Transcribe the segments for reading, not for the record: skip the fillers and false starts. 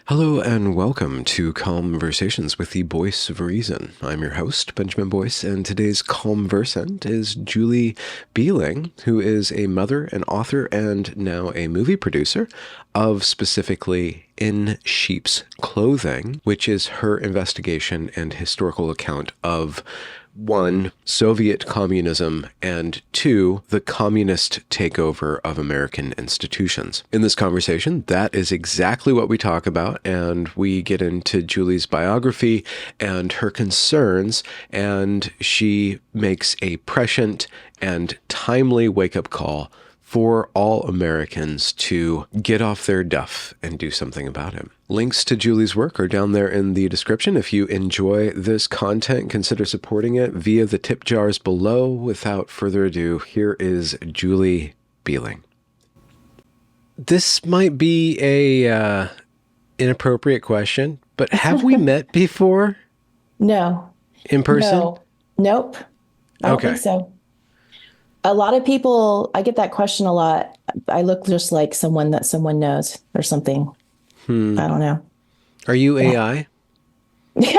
Hello and welcome to Conversations with the Voice of Reason. I'm your host, Benjamin Boyce, and today's conversant is Julie Behling, who is a mother, an author, and now a movie producer of specifically In Sheep's Clothing, which is her investigation and historical account of one, Soviet communism, and two, the communist takeover of American institutions. In this conversation, that is exactly what we talk about, and we get into Julie's biography and her concerns, and she makes a prescient and timely wake-up call for all Americans to get off their duff and do something about it. Links to Julie's work are down there in the description. If you enjoy this content, consider supporting it via the tip jars below. Without further ado, here is Julie Behling. This might be a inappropriate question, but have we met before? No. In person? No. Nope. I don't think so. A lot of people, I get that question a lot. I look just like someone that someone knows or something. I don't know. Are you AI? Not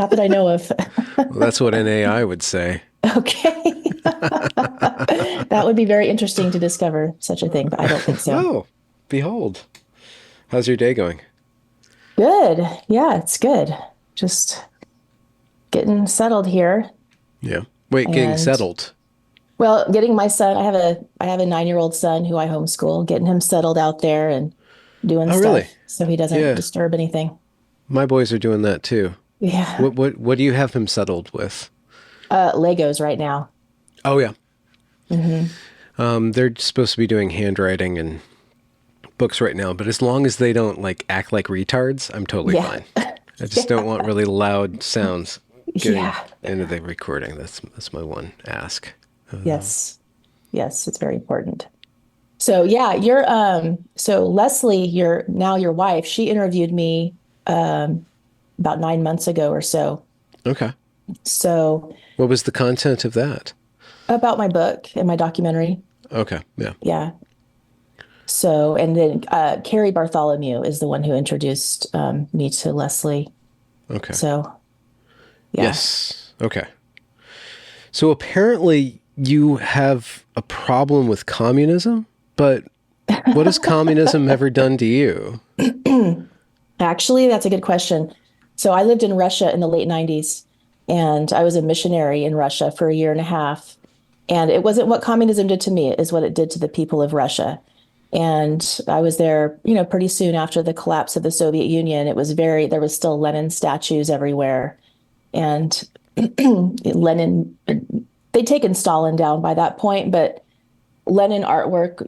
that I know of. Well, that's what an AI would say. Okay. That would be very interesting to discover such a thing, but I don't think so. Oh, behold. How's your day going? Good. Yeah, it's good. Just getting settled here. Yeah. Wait, getting settled? Well, getting my son, I have a 9-year-old son who I homeschool, getting him settled out there and doing stuff really? So he doesn't disturb anything. My boys are doing that too. Yeah. What do you have him settled with? Legos right now. Oh yeah. Mm-hmm. They're supposed to be doing handwriting and books right now, but as long as they don't act like retards, I'm totally fine. I just don't want really loud sounds getting into the recording. That's my one ask. Yes, it's very important. So yeah, you're so Leslie, your wife, she interviewed me about 9 months ago or so. Okay. So what was the content of that? About my book and my documentary. Okay. Yeah. Yeah. So, and then Carrie Bartholomew is the one who introduced me to Leslie. Okay. So, yeah. Yes. Okay. So apparently you have a problem with communism, but what has communism ever done to you? Actually, that's a good question. So I lived in Russia in the late 90s, and I was a missionary in Russia for a year and a half. And it wasn't what communism did to me, it is what it did to the people of Russia. And I was there, pretty soon after the collapse of the Soviet Union. There was still Lenin statues everywhere. And Lenin, they'd taken Stalin down by that point, but Lenin artwork,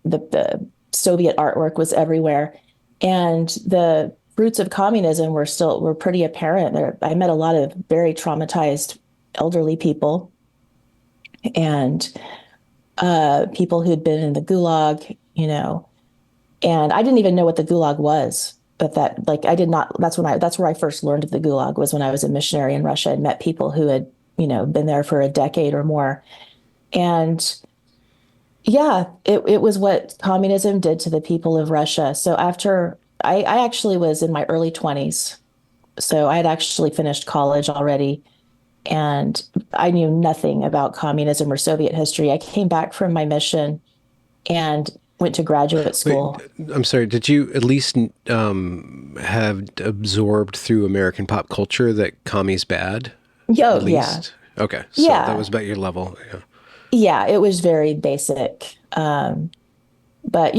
the Soviet artwork was everywhere. And the roots of communism were pretty apparent. I met a lot of very traumatized elderly people and people who'd been in the Gulag, and I didn't even know what the Gulag was. But that's where I first learned of the Gulag, was when I was a missionary in Russia and met people who had, been there for a decade or more. And yeah, it was what communism did to the people of Russia. So after I actually was in my early 20s. So I had actually finished college already, and I knew nothing about communism or Soviet history. I came back from my mission and went to graduate school. Wait, I'm sorry. Did you at least have absorbed through American pop culture that commie's bad? Oh, yeah. Okay. So that was about your level. Yeah. Yeah, it was very basic. But,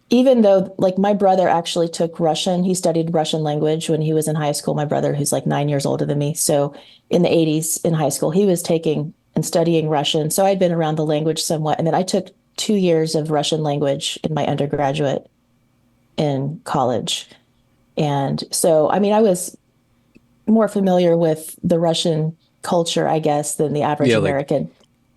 even though my brother actually took Russian, he studied Russian language when he was in high school. My brother, who's 9 years older than me. So in the 80s in high school, he was taking and studying Russian. So I'd been around the language somewhat. And then I took 2 years of Russian language in my undergraduate in college. And so, I was more familiar with the Russian culture, I guess, than the average American.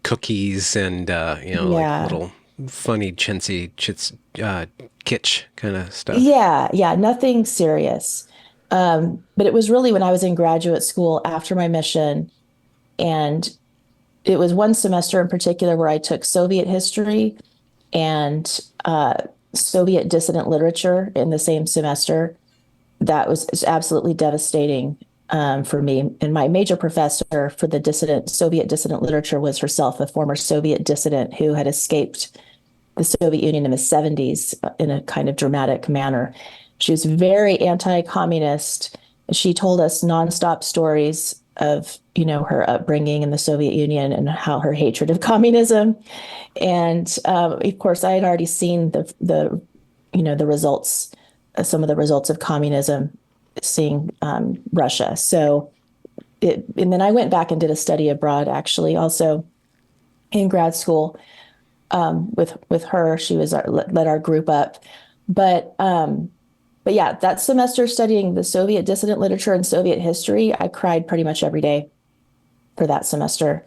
Cookies and, little funny chintzy kitsch kind of stuff. Yeah, nothing serious. But it was really when I was in graduate school after my mission, and it was one semester in particular where I took Soviet history and Soviet dissident literature in the same semester. That was absolutely devastating for me. And my major professor for the Soviet dissident literature was herself a former Soviet dissident who had escaped the Soviet Union in the 70s in a kind of dramatic manner. She was very anti-communist. She told us nonstop stories of, her upbringing in the Soviet Union and how her hatred of communism. And of course, I had already seen the results, some of the results of communism, seeing Russia. And then I went back and did a study abroad, actually, also in grad school with her. She led our group up, but yeah, that semester studying the Soviet dissident literature and Soviet history, I cried pretty much every day for that semester.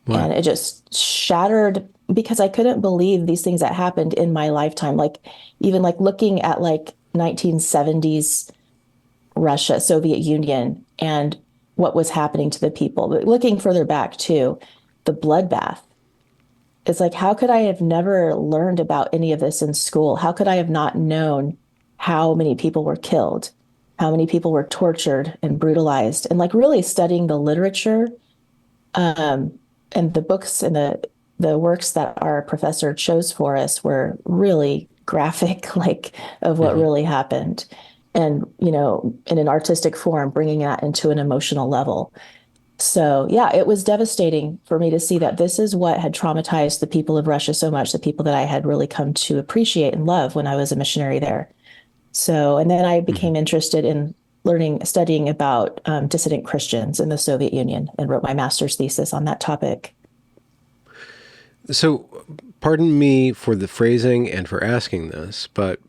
Wow. And it just shattered because I couldn't believe these things that happened in my lifetime. Like even like looking at like 1970s Russia, Soviet Union, and what was happening to the people. But looking further back too, the bloodbath. It's like, how could I have never learned about any of this in school? How could I have not known how many people were killed, how many people were tortured and brutalized? And like really studying the literature and the books and the works that our professor chose for us were really graphic, like of what really happened. And, in an artistic form, bringing that into an emotional level. So, yeah, it was devastating for me to see that this is what had traumatized the people of Russia so much, the people that I had really come to appreciate and love when I was a missionary there. So, and then I became interested in studying about dissident Christians in the Soviet Union and wrote my master's thesis on that topic. So, pardon me for the phrasing and for asking this, but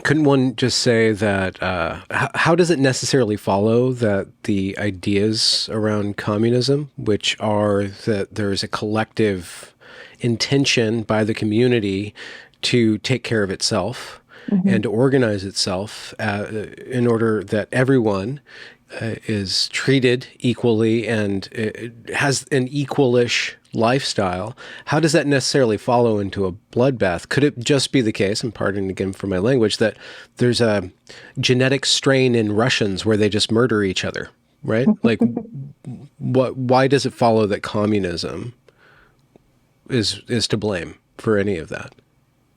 couldn't one just say that, how does it necessarily follow that the ideas around communism, which are that there's a collective intention by the community to take care of itself and to organize itself in order that everyone is treated equally and has an equalish lifestyle, how does that necessarily follow into a bloodbath? Could it just be the case, and pardon again for my language, that there's a genetic strain in Russians where they just murder each other, right? Like, why does it follow that communism is to blame for any of that?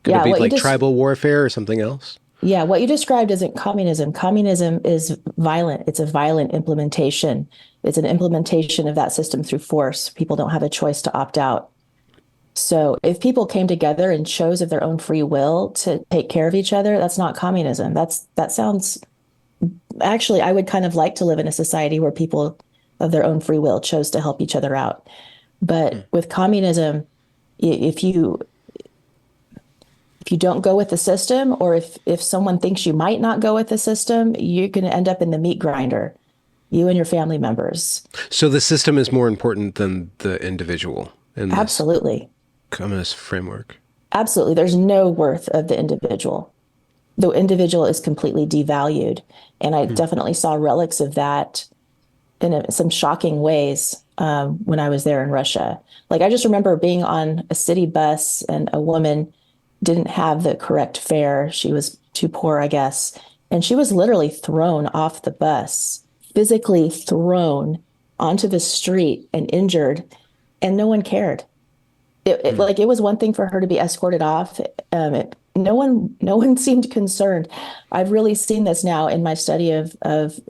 Could it be like tribal warfare or something else? Yeah, what you described isn't communism. Communism is violent. It's a violent implementation. It's an implementation of that system through force. People don't have a choice to opt out. So if people came together and chose of their own free will to take care of each other, that's not communism. That sounds, actually, I would kind of like to live in a society where people of their own free will chose to help each other out. But with communism, if you don't go with the system, or if someone thinks you might not go with the system, you're going to end up in the meat grinder, you and your family members. So the system is more important than the individual in this Absolutely. communist framework. Absolutely. There's no worth of the individual. The individual is completely devalued. And I definitely saw relics of that in some shocking ways when I was there in Russia. Like I just remember being on a city bus and a woman didn't have the correct fare. She was too poor, I guess. And she was literally thrown off the bus, physically thrown onto the street and injured, and no one cared. It was one thing for her to be escorted off. No one seemed concerned. I've really seen this now in my study of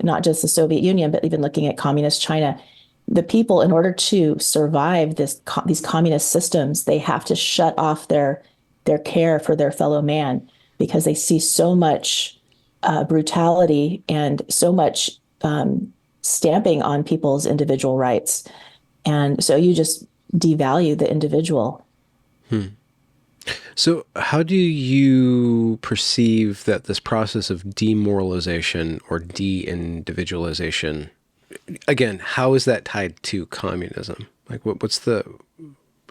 not just the Soviet Union, but even looking at communist China. The people, in order to survive these communist systems, they have to shut off their care for their fellow man because they see so much brutality and so much stamping on people's individual rights. And so you just devalue the individual. So how do you perceive that this process of demoralization or de-individualization, again, how is that tied to communism? Like what's the,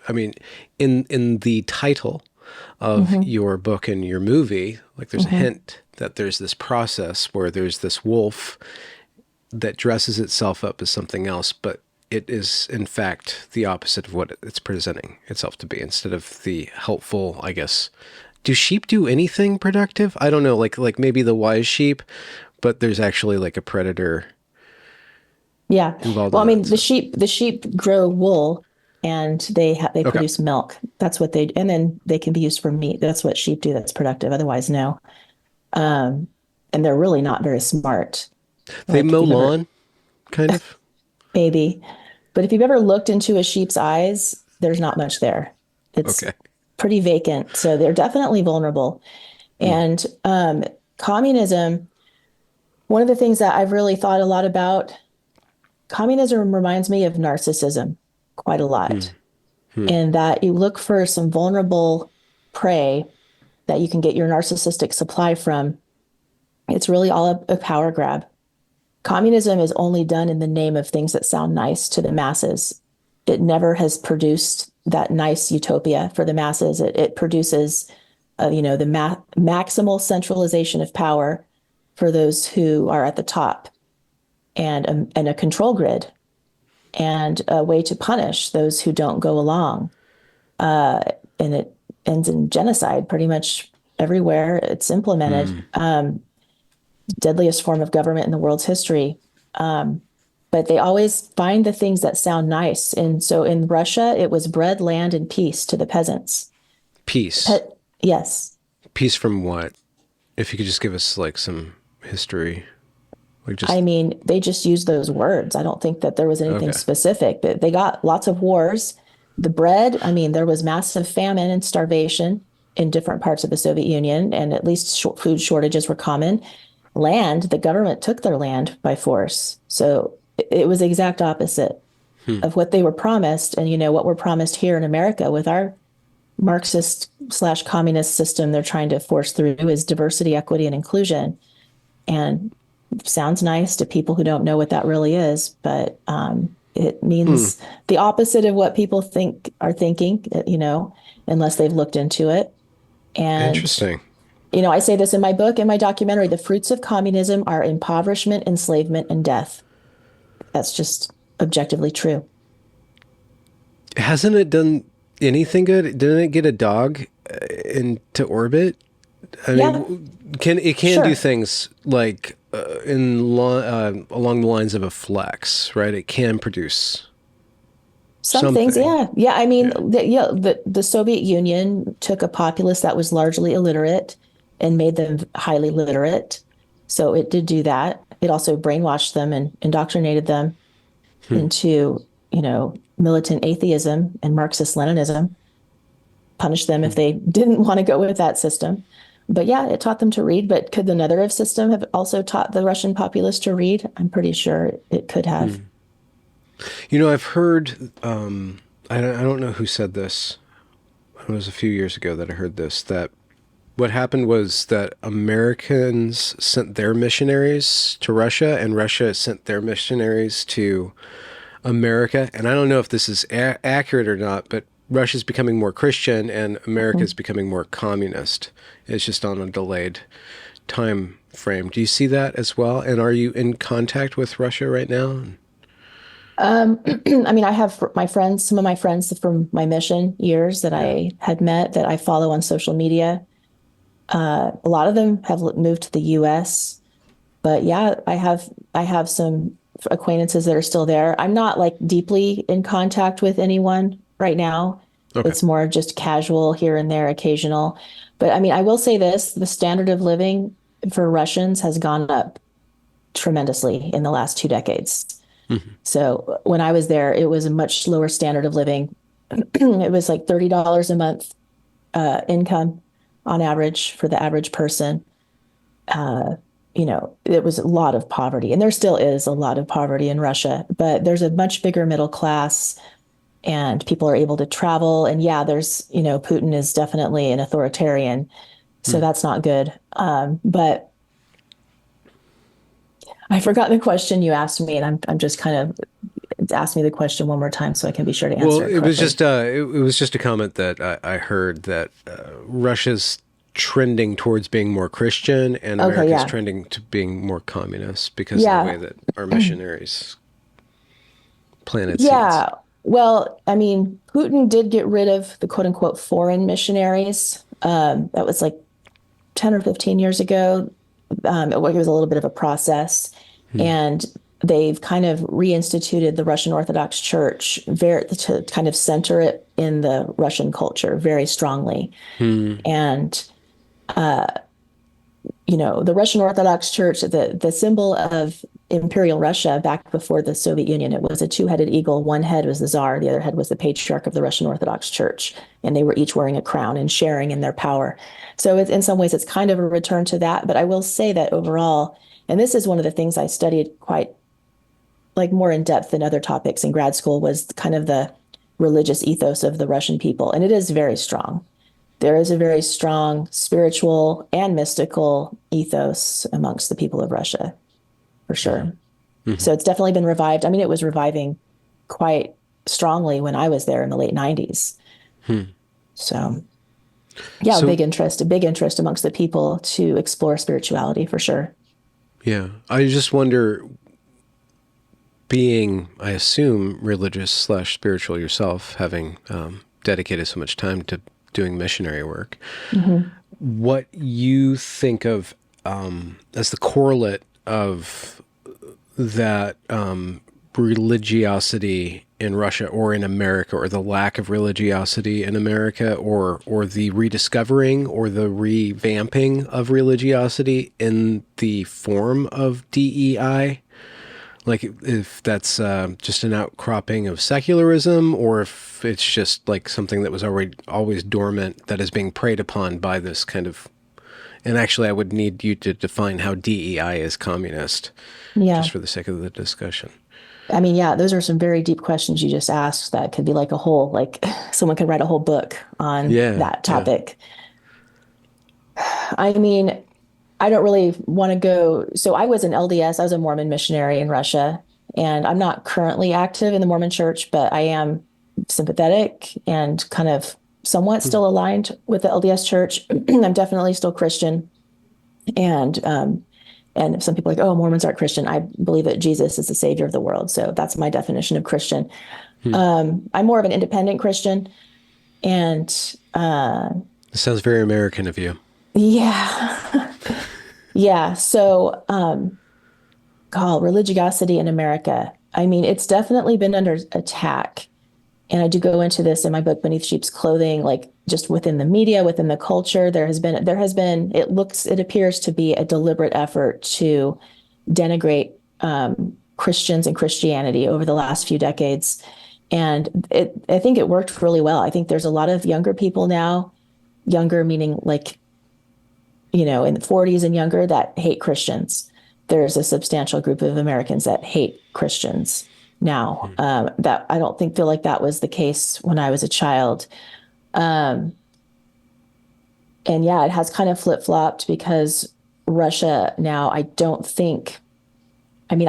I mean, in the title of your book and your movie, like there's a hint that there's this process where there's this wolf that dresses itself up as something else, but it is in fact the opposite of what it's presenting itself to be. Instead of the helpful, I guess, do sheep do anything productive? I don't know, like maybe the wise sheep, but there's actually like a predator Yeah. involved Well, in I that. mean, So the sheep grow wool and they okay. produce milk. That's what they, and then they can be used for meat. That's what sheep do that's productive. Otherwise, no. Um, and they're really not very smart. They Like if mow you've ever, lawn, kind of. maybe, but if you've ever looked into a sheep's eyes, there's not much there. It's Okay. pretty vacant. So they're definitely vulnerable. Hmm. And communism, one of the things that I've really thought a lot about, communism reminds me of narcissism quite a Hmm. lot. Hmm. In that you look for some vulnerable prey that you can get your narcissistic supply from. It's really all a power grab. Communism is only done in the name of things that sound nice to the masses. It never has produced that nice utopia for the masses. It produces, the maximal centralization of power for those who are at the top, and a control grid, and a way to punish those who don't go along. And it ends in genocide pretty much everywhere it's implemented. Hmm. Deadliest form of government in the world's history. But they always find the things that sound nice. And so in Russia, it was bread, land, and peace to the peasants. Peace. Pe- yes. Peace from what? If you could just give us like some history, like I just mean, they just used those words. I don't think that there was anything okay. specific. They got lots of wars. The bread, I mean, there was massive famine and starvation in different parts of the Soviet Union, and at least food shortages were common. Land, the government took their land by force. So it was the exact opposite Hmm. of what they were promised. And, what we're promised here in America with our Marxist/communist system they're trying to force through is diversity, equity, and inclusion. And sounds nice to people who don't know what that really is, but it Hmm. means the opposite of what people are thinking, unless they've looked into it. And, Interesting. I say this in my book and my documentary, the fruits of communism are impoverishment, enslavement, and death. That's just objectively true. Hasn't it done anything good? Didn't it get a dog into orbit? I Yeah, mean, can do sure. things like along the lines of a flex, right? It can produce Some things, something. yeah. Yeah, I mean, Yeah. the Soviet Union took a populace that was largely illiterate and made them highly literate. So it did do that. It also brainwashed them and indoctrinated them Hmm. into, militant atheism and Marxist Leninism, punished them if Hmm. they didn't want to go with that system. But yeah, it taught them to read. But could the Netherev system have also taught the Russian populace to read? I'm pretty sure it could have. Hmm. I've heard. I don't know who said this. It was a few years ago that I heard this. That what happened was that Americans sent their missionaries to Russia, and Russia sent their missionaries to America. And I don't know if this is accurate or not, but Russia's becoming more Christian and America's becoming more communist. It's just on a delayed time frame. Do you see that as well? And are you in contact with Russia right now? I mean, I have my friends, some of my friends from my mission years that Yeah. I had met that I follow on social media. A lot of them have moved to the US, but yeah, I have some acquaintances that are still there. I'm not like deeply in contact with anyone right now. Okay. It's more just casual here and there, occasional. But I mean, I will say this, the standard of living for Russians has gone up tremendously in the last 2 decades. Mhm. So when I was there, it was a much lower standard of living. It was like $30 a month income on average for the average person. Uh, it was a lot of poverty, and there still is a lot of poverty in Russia, but there's a much bigger middle class, and people are able to travel. And yeah, Putin is definitely an authoritarian, so Hmm. that's not good. But I forgot the question you asked me, and I'm just kind of ask me the question one more time so I can be sure to Well, answer it it was correctly. just it was just a comment that I heard that Russia's trending towards being more Christian and Okay, America's yeah. trending to being more communist because of the way Yeah. that our missionaries planted seeds. Yeah. Well, I mean, Putin did get rid of the quote unquote foreign missionaries. That was like 10 or 15 years ago. It was a little bit of a process. And they've kind of reinstituted the Russian Orthodox Church to kind of center it in the Russian culture very strongly. And the Russian Orthodox Church, the symbol of Imperial Russia back before the Soviet Union, it was a two-headed eagle. One head was the Tsar, the other head was the patriarch of the Russian Orthodox Church, and they were each wearing a crown and sharing in their power. So in some ways, it's kind of a return to that. But I will say that overall, and this is one of the things I studied quite like more in depth than other topics in grad school, was kind of the religious ethos of the Russian people, and it is very strong. There is a very strong spiritual and mystical ethos amongst the people of Russia, for sure. So it's definitely been revived. I mean, it was reviving quite strongly when I was there in the late 90s. So, yeah, a big interest amongst the people to explore spirituality, for sure. Yeah. I just wonder, being, I assume, religious / spiritual yourself, having dedicated so much time to doing missionary work, what you think of as the correlate of that religiosity in Russia or in America, or the lack of religiosity in America, or the rediscovering or the revamping of religiosity in the form of DEI. Like, if that's just an outcropping of secularism, or if it's just like something that was already always dormant that is being preyed upon by this kind of. And actually, I would need you to define how DEI is communist, just for the sake of the discussion. I mean, yeah, those are some very deep questions you just asked that could be like like someone could write a whole book on that topic. I mean, I don't really want to go. So I was an LDS, I was a Mormon missionary in Russia, and I'm not currently active in the Mormon church, but I am sympathetic and kind of somewhat still aligned with the LDS church. I'm definitely still Christian. And some people are like, oh, Mormons aren't Christian. I believe that Jesus is the savior of the world. So that's my definition of Christian. I'm more of an independent Christian. And it sounds very American of you. Yeah. Yeah. So, religiosity in America. I mean, it's definitely been under attack. And I do go into this in my book, Beneath Sheep's Clothing, like just within the media, within the culture, there has been, it appears to be a deliberate effort to denigrate Christians and Christianity over the last few decades. And I think it worked really well. I think there's a lot of younger people now, younger meaning like, in the 40s and younger, that hate Christians. There's a substantial group of Americans that hate Christians now. That I don't feel like that was the case when I was a child. And yeah, it has kind of flip-flopped because Russia now, I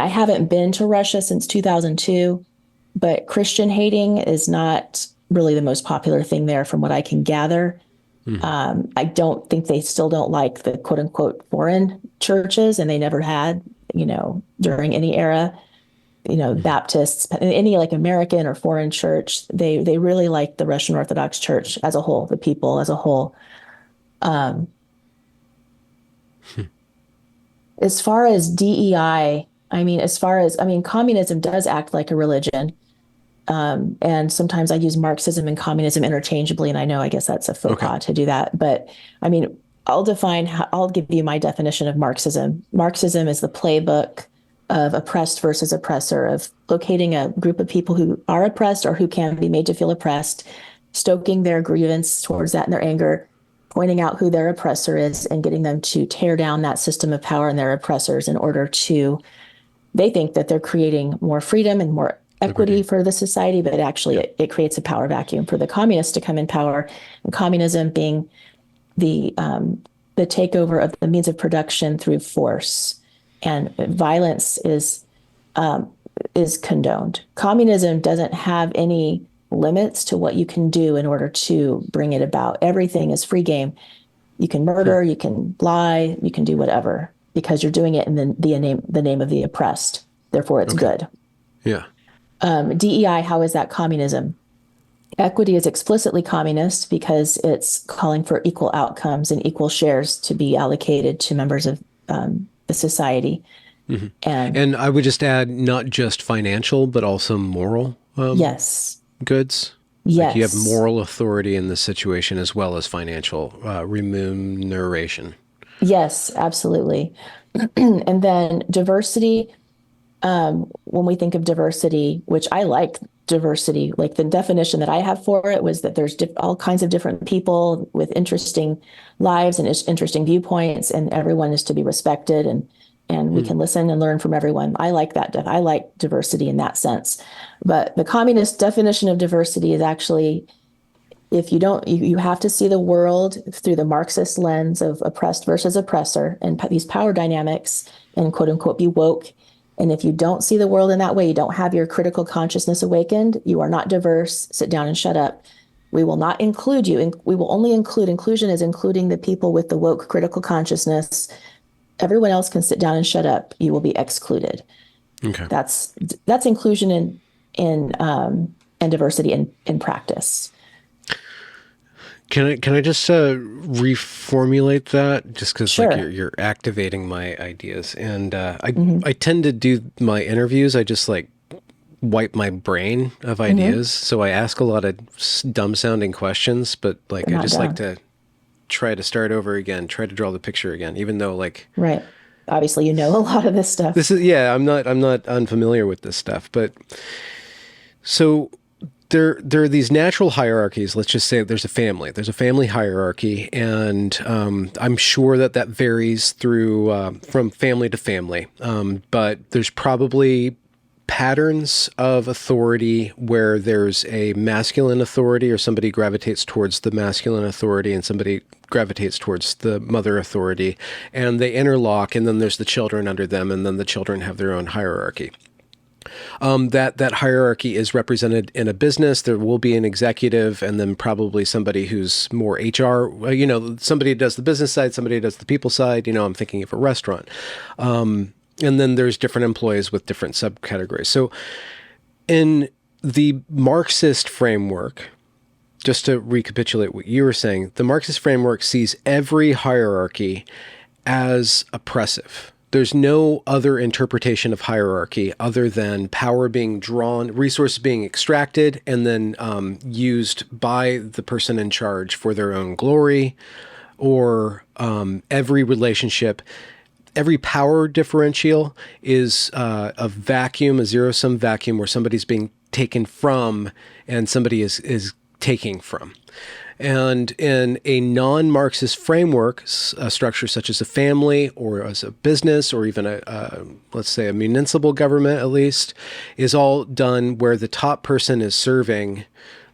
haven't been to Russia since 2002, but Christian hating is not really the most popular thing there from what I can gather. I don't think they still don't like the quote unquote foreign churches, and they never had, during any era, Baptists, any like American or foreign church, they really like the Russian Orthodox Church as a whole, the people as a whole. As far as DEI, communism does act like a religion. And sometimes I use Marxism and communism interchangeably, and I guess that's a faux pas to do that. But I'll give you my definition of Marxism. Marxism is the playbook of oppressed versus oppressor, of locating a group of people who are oppressed or who can be made to feel oppressed, stoking their grievance towards that and their anger, pointing out who their oppressor is, and getting them to tear down that system of power and their oppressors in order to, they think that they're creating more freedom and more equity for the society, but actually it creates a power vacuum for the communists to come in power. And communism being the takeover of the means of production through force, and violence is condoned. Communism doesn't have any limits to what you can do in order to bring it about. Everything is free game. You can murder, you can lie, you can do whatever, because you're doing it in the name of the oppressed. Therefore, it's good. Yeah. DEI, how is that communism? Equity is explicitly communist because it's calling for equal outcomes and equal shares to be allocated to members of the society. Hmm. And And I would just add not just financial, but also moral yes, goods. Like you have yes, moral authority in this situation as well as financial remuneration. yes, absolutely. And then diversity, when we think of diversity, which I like diversity, like the definition that I have for it was that there's all kinds of different people with interesting lives and interesting viewpoints, and everyone is to be respected, and we Hmm. can listen and learn from everyone. I like that. I like diversity in that sense. But the communist definition of diversity is actually, if you don't, you have to see the world through the Marxist lens of oppressed versus oppressor and these power dynamics, and quote unquote be woke. And if you don't see the world in that way, you don't have your critical consciousness awakened, you are not diverse, sit down and shut up. We will not include you. We will only inclusion is including the people with the woke critical consciousness. Everyone else can sit down and shut up. You will be excluded. Okay. That's inclusion and diversity in practice. Can I just reformulate that just because like Sure. you're activating my ideas and Mm-hmm. I tend to do my interviews. I just like wipe my brain of Mm-hmm. ideas, so I ask a lot of dumb sounding questions, but like They're I not just like dumb. to try to start over again, try to draw the picture again, even though like Right. Obviously, you know a lot of this this stuff. is yeah, I'm not unfamiliar with this stuff, but so there are these natural hierarchies. Let's just say there's a family. There's a family hierarchy, and I'm sure that that varies through from family to family. But there's probably patterns of authority where there's a masculine authority, or somebody gravitates towards the masculine authority, and somebody gravitates towards the mother authority, and they interlock. And then there's the children under them, and then the children have their own hierarchy. That hierarchy is represented in a business. There will be an executive, and then probably somebody who's more HR. Somebody does the business side, somebody does the people side. I'm thinking of a restaurant, and then there's different employees with different subcategories. So in the Marxist framework, just to recapitulate what you were saying, the Marxist framework sees every hierarchy as oppressive. There's no other interpretation of hierarchy other than power being drawn, resources being extracted, and then used by the person in charge for their own glory, or every relationship. Every power differential is a vacuum, a zero-sum vacuum where somebody's being taken from and somebody is taking from. And in a non-Marxist framework, a structure such as a family or as a business or even let's say a municipal government at least, is all done where the top person is serving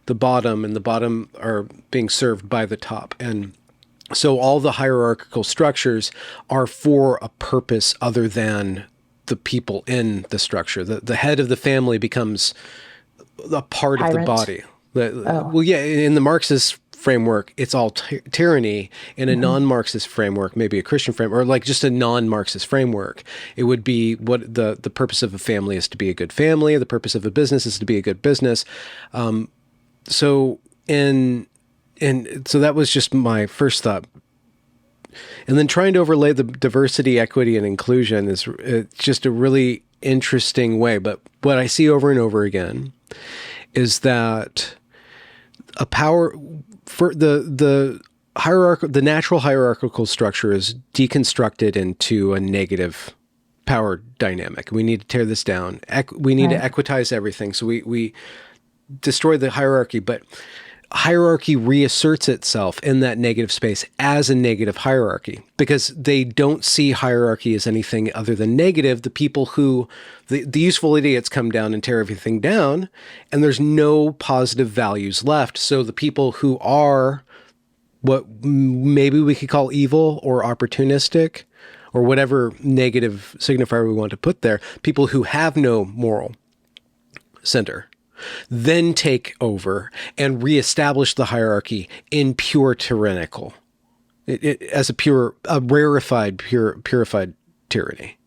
the bottom and the bottom are being served by the top. And so all the hierarchical structures are for a purpose other than the people in the structure. The head of the family becomes a part of the Tyrant. body. Oh. Well, yeah, in the Marxist framework, it's all tyranny. In a Mm-hmm. non-Marxist framework, maybe a Christian framework, or like just a non-Marxist framework, it would be what the purpose of a family is to be a good family. The purpose of a business is to be a good business. So in and so that was just my first thought. And then trying to overlay the diversity, equity, and inclusion is just a really interesting way. But what I see over and over again is that a power for the natural hierarchical structure is deconstructed into a negative power dynamic. We need to tear this down. We need to Right. equitize everything. So we destroy the hierarchy, but hierarchy reasserts itself in that negative space as a negative hierarchy because they don't see hierarchy as anything other than negative. The people who, the useful idiots come down and tear everything down, and there's no positive values left. So the people who are what maybe we could call evil or opportunistic or whatever negative signifier we want to put there, people who have no moral center, then take over and reestablish the hierarchy in pure tyrannical, as a purified tyranny.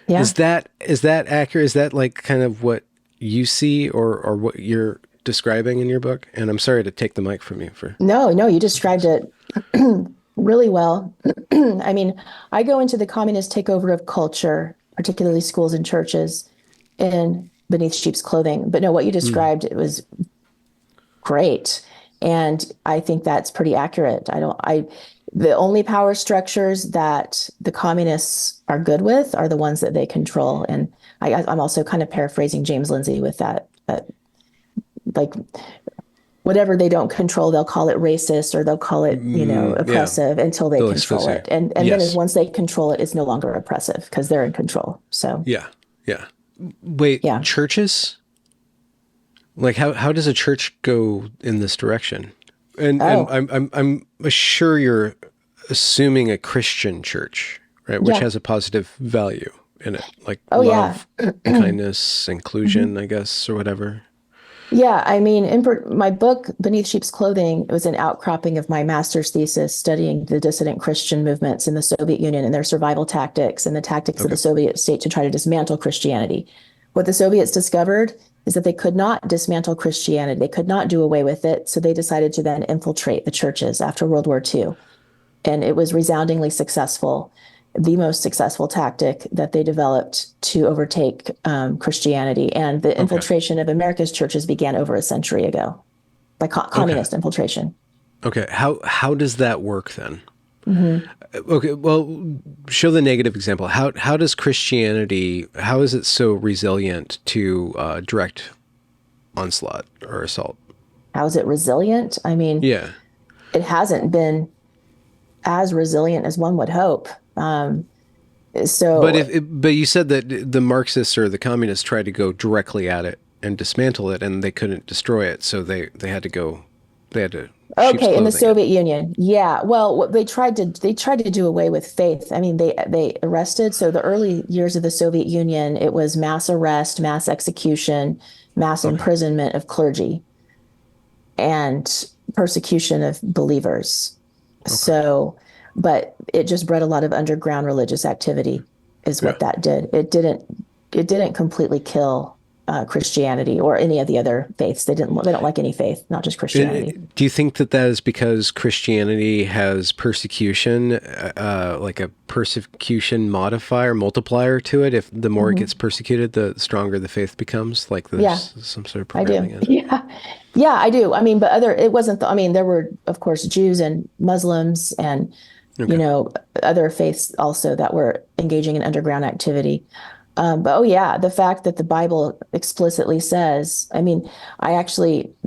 Yeah. Is that accurate? Is that like kind of what you see or what you're describing in your book? And I'm sorry to take the mic from you for. No, no, you described it really well. I mean, I go into the communist takeover of culture, particularly schools and churches, in Beneath Sheep's Clothing. But no, what you described, it was great. And I think that's pretty accurate. The only power structures that the communists are good with are the ones that they control. And I'm also kind of paraphrasing James Lindsay with that, like whatever they don't control, they'll call it racist or they'll call it, oppressive until they control it. And then once they control it, it's no longer oppressive because they're in control. So yeah. Wait, churches? Like how does a church go in this direction? And I'm sure you're assuming a Christian church, right? Which has a positive value in it, like love, kindness, inclusion, I guess, or whatever. Yeah, I mean, in my book, Beneath Sheep's Clothing, it was an outcropping of my master's thesis studying the dissident Christian movements in the Soviet Union and their survival tactics and the tactics of the Soviet state to try to dismantle Christianity. What the Soviets discovered is that they could not dismantle Christianity. They could not do away with it. So they decided to then infiltrate the churches after World War II. And it was resoundingly successful, the most successful tactic that they developed to overtake Christianity. And the infiltration of America's churches began over a century ago by communist infiltration. Okay. How does that work then? Okay. Well, show the negative example. How does Christianity, how is it so resilient to direct onslaught or assault? How is it resilient? I mean, it hasn't been as resilient as one would hope. But you said that the Marxists or the communists tried to go directly at it and dismantle it, and they couldn't destroy it, so they had to. Okay, in the Soviet Union, well, they tried to do away with faith. I mean, they arrested. So the early years of the Soviet Union, it was mass arrest, mass execution, mass imprisonment of clergy, and persecution of believers. So, but it just bred a lot of underground religious activity, is what that did. It didn't completely kill Christianity or any of the other faiths. They don't like any faith, not just Christianity. Do you think that is because Christianity has persecution, like a persecution multiplier to it? If the more it gets persecuted, the stronger the faith becomes. Like there's some sort of programming. I do. Yeah, I do. I mean, but there were of course Jews and Muslims and other faiths also that were engaging in underground activity. But the fact that the Bible explicitly says, I mean,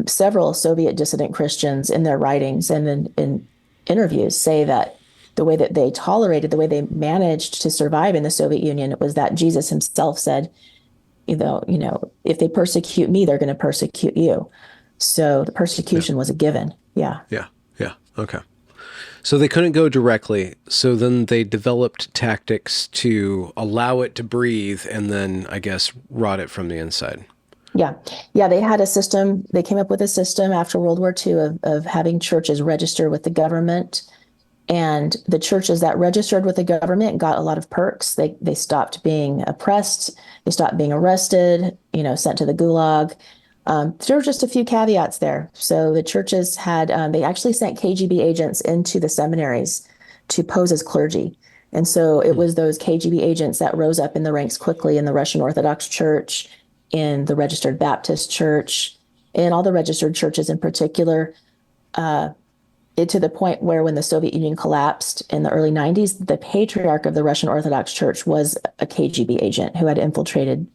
several Soviet dissident Christians in their writings and in interviews say that the way that they tolerated, the way they managed to survive in the Soviet Union was that Jesus himself said, if they persecute me, they're going to persecute you. So the persecution was a given. Yeah. Okay. So they couldn't go directly. So then they developed tactics to allow it to breathe and then, I guess, rot it from the inside. Yeah. They had a system. They came up with a system after World War II of having churches register with the government. And the churches that registered with the government got a lot of perks. They stopped being oppressed. They stopped being arrested, sent to the gulag. There were just a few caveats there. So the churches had, they actually sent KGB agents into the seminaries to pose as clergy. And so it was those KGB agents that rose up in the ranks quickly in the Russian Orthodox Church, in the Registered Baptist Church, in all the registered churches in particular, to the point where when the Soviet Union collapsed in the early 90s, the patriarch of the Russian Orthodox Church was a KGB agent who had infiltrated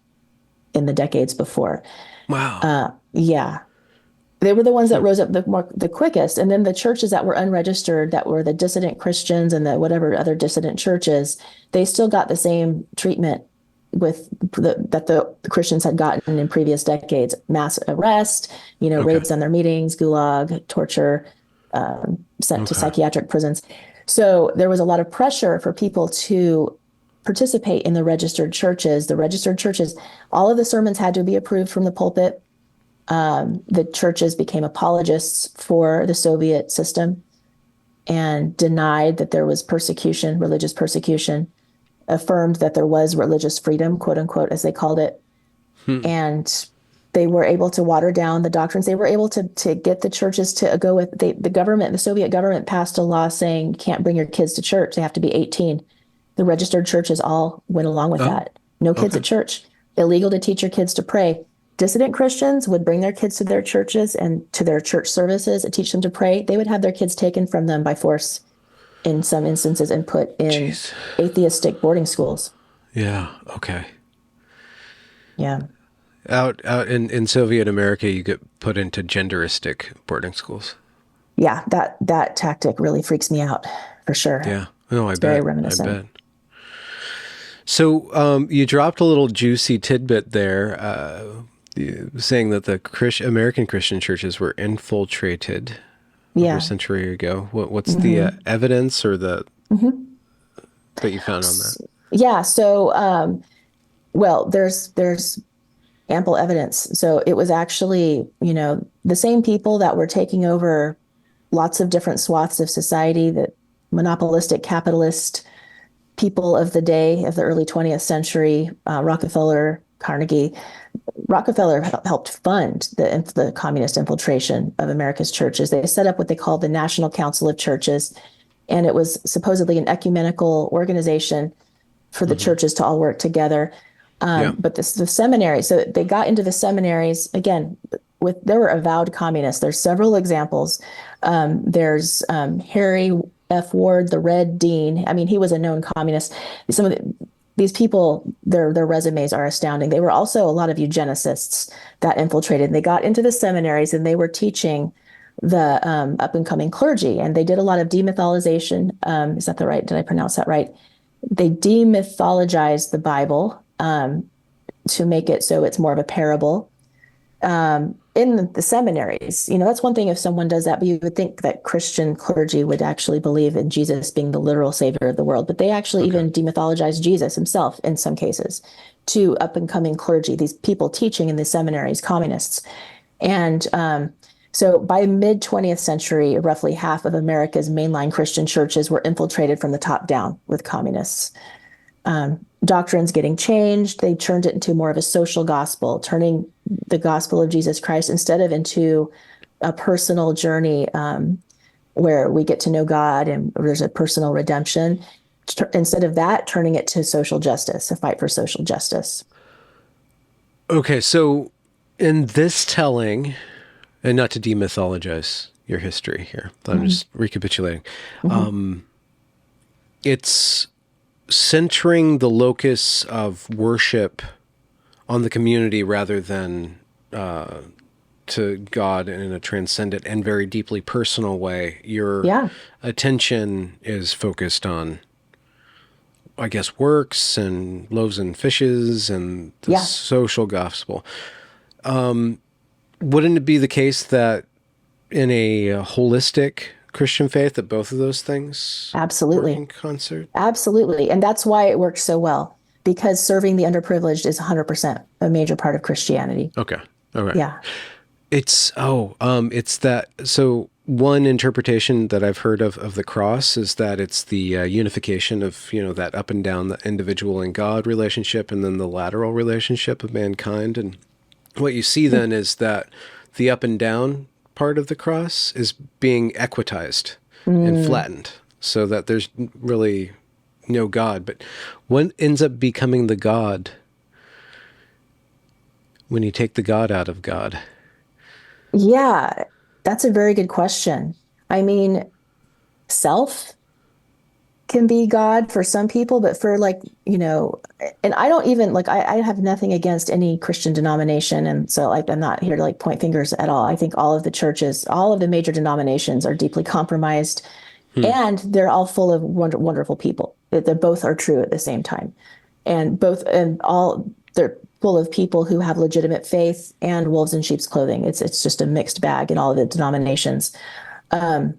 in the decades before. Wow. They were the ones that rose up the quickest. And then the churches that were unregistered, that were the dissident Christians and the whatever other dissident churches, they still got the same treatment that the Christians had gotten in previous decades: mass arrest, raids on their meetings, gulag, torture, sent to psychiatric prisons. So there was a lot of pressure for people to participate in the registered churches. The registered churches, all of the sermons had to be approved from the pulpit. The churches became apologists for the Soviet system and denied that there was persecution, religious persecution, affirmed that there was religious freedom, quote unquote, as they called it. And They were able to water down the doctrines. They were able to get the churches to go with the Soviet government passed a law saying you can't bring your kids to church. They have to be 18. The registered churches all went along with Oh, that. No kids okay. at church. Illegal to teach your kids to pray. Dissident Christians would bring their kids to their churches and to their church services and teach them to pray. They would have their kids taken from them by force in some instances and put in Jeez. atheistic boarding schools. Yeah. Okay. Yeah. Out in Soviet America, you get put into genderistic boarding schools. Yeah, that tactic really freaks me out for sure. Yeah. Oh, I It's very bet. I reminiscent. bet. So you dropped a little juicy tidbit there, saying that the American Christian churches were infiltrated over a Yeah. century ago. What's the Hmm. evidence or the Hmm. that you found on that? Yeah. So, well, there's ample evidence. So it was actually, the same people that were taking over lots of different swaths of society, that monopolistic capitalist people of the day of the early 20th century, Rockefeller, Carnegie. Rockefeller helped fund the communist infiltration of America's churches. They set up what they called the National Council of Churches, and it was supposedly an ecumenical organization for the Hmm. churches to all work together. Yeah. But the seminary, so they got into the seminaries again. There were avowed communists. There's several examples. There's Harry F. Ward, the Red Dean. I mean, he was a known communist. These people, their resumes are astounding. They were also a lot of eugenicists that infiltrated. And they got into the seminaries and they were teaching the up and coming clergy, and they did a lot of demytholization. Is that the right? Did I pronounce that right? They demythologized the Bible to make it so it's more of a parable. In the seminaries, that's one thing if someone does that, but you would think that Christian clergy would actually believe in Jesus being the literal savior of the world. But they actually Okay. even demythologized Jesus himself in some cases to up and coming clergy, these people teaching in the seminaries, communists. And so by mid 20th century, roughly half of America's mainline Christian churches were infiltrated from the top down with communists. Doctrines getting changed. They turned it into more of a social gospel, turning the gospel of Jesus Christ instead of into a personal journey where we get to know God and there's a personal redemption. Instead of that, turning it to social justice, a fight for social justice. Okay. So in this telling, and not to demythologize your history here, but I'm Mm-hmm. just recapitulating. Mm-hmm. It's centering the locus of worship on the community rather than to God in a transcendent and very deeply personal way. Your Yeah. attention is focused on, I guess, works and loaves and fishes and the Yeah. social gospel. Wouldn't it be the case that in a holistic Christian faith that both of those things work Absolutely. in concert? Absolutely. And that's why it works so well, because serving the underprivileged is 100% a major part of Christianity. Okay. All right. Yeah. It's that. So one interpretation that I've heard of the cross is that it's the unification of, that up and down, the individual and God relationship, and then the lateral relationship of mankind. And what you see then is that the up and down part of the cross is being equitized and Mm. flattened so that there's really no God. But what ends up becoming the God when you take the God out of God? Yeah, that's a very good question. I mean, self can be God for some people, but for and I don't even I have nothing against any Christian denomination. And so I'm not here to point fingers at all. I think all of the churches, all of the major denominations are deeply compromised Hmm. and they're all full of wonderful people. They both are true at the same time. They're full of people who have legitimate faith and wolves in sheep's clothing. It's just a mixed bag in all of the denominations. Um,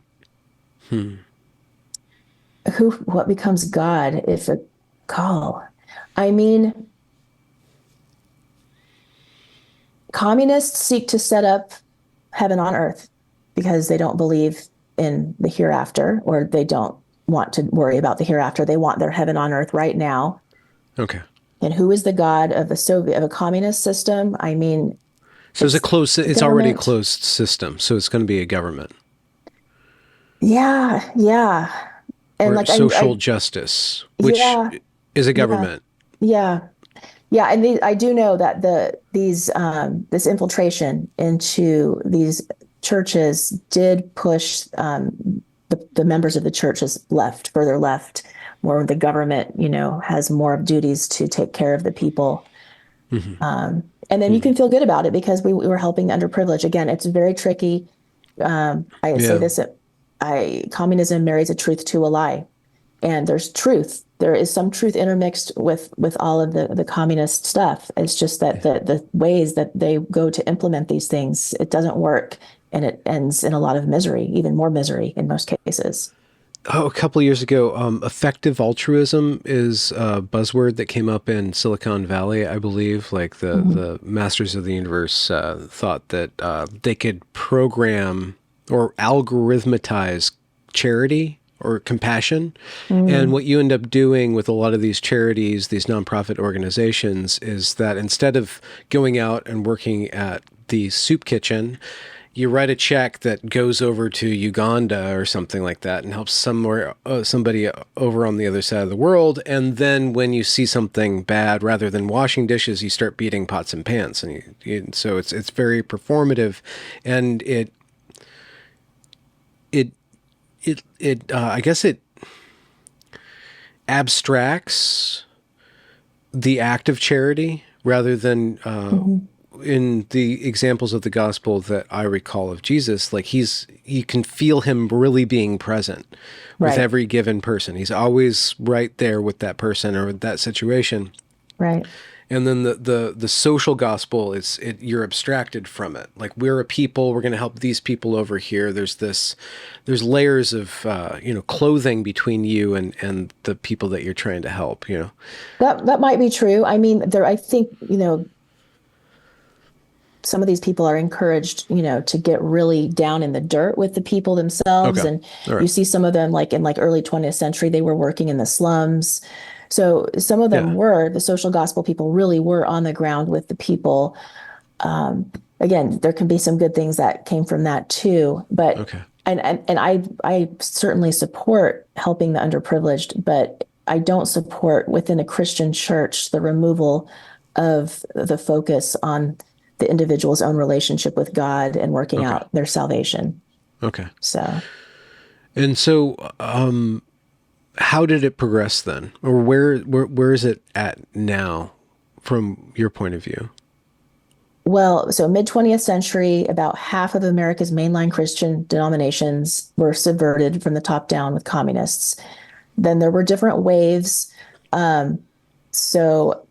Hmm. what becomes God if a call? I mean, communists seek to set up heaven on earth because they don't believe in the hereafter, or they don't want to worry about the hereafter. They want their heaven on earth right now. Okay. And who is the God of a communist system? I mean, So it's already a government. closed system. So it's going to be a government Yeah, yeah. And or like social justice, which yeah, is a yeah, government. yeah. Yeah, and I do know that these this infiltration into these churches did push the members of the churches left, further left, where the government, has more duties to take care of the people. Hmm. And then you Hmm. can feel good about it because we were helping the underprivileged. Again, it's very tricky. I say Yeah. this: communism marries a truth to a lie, and there's truth. There is some truth intermixed with all of the communist stuff. It's just that the ways that they go to implement these things, it doesn't work, and it ends in a lot of misery, even more misery in most cases. Oh, a couple of years ago, effective altruism is a buzzword that came up in Silicon Valley, I believe. Like Mhm. the masters of the universe thought that they could program or algorithmatize charity or compassion. And Mm, what you end up doing with a lot of these charities, these nonprofit organizations, is that instead of going out and working at the soup kitchen, you write a check that goes over to Uganda or something like that and helps somebody over on the other side of the world. And then when you see something bad, rather than washing dishes, you start beating pots and pans, and so it's very performative, and it I guess it abstracts the act of charity rather than mhm. in the examples of the gospel that I recall of Jesus, like you can feel him really being present with Right, every given person. He's always right there with that person or with that situation. right. And then the social gospel is you're abstracted from it. Like we're a people, we're going to help these people over here. There's layers of clothing between you and the people that you're trying to help. That might be true. I mean, I think, some of these people are encouraged, to get really down in the dirt with the people themselves. Okay, And all you right, see some of them like in like early 20th century, they were working in the slums. So some of them yeah, were the social gospel people really were on the ground with the people. Um, Again, there can be some good things that came from that too. But okay, and I certainly support helping the underprivileged, but I don't support within a Christian church the removal of the focus on the individual's own relationship with God and working okay, out their salvation. okay. So, And so, how did it progress then, or where is it at now, from your point of view? well, so mid 20th century, about half of America's mainline Christian denominations were subverted from the top down with communists. Then there were different waves. Um, so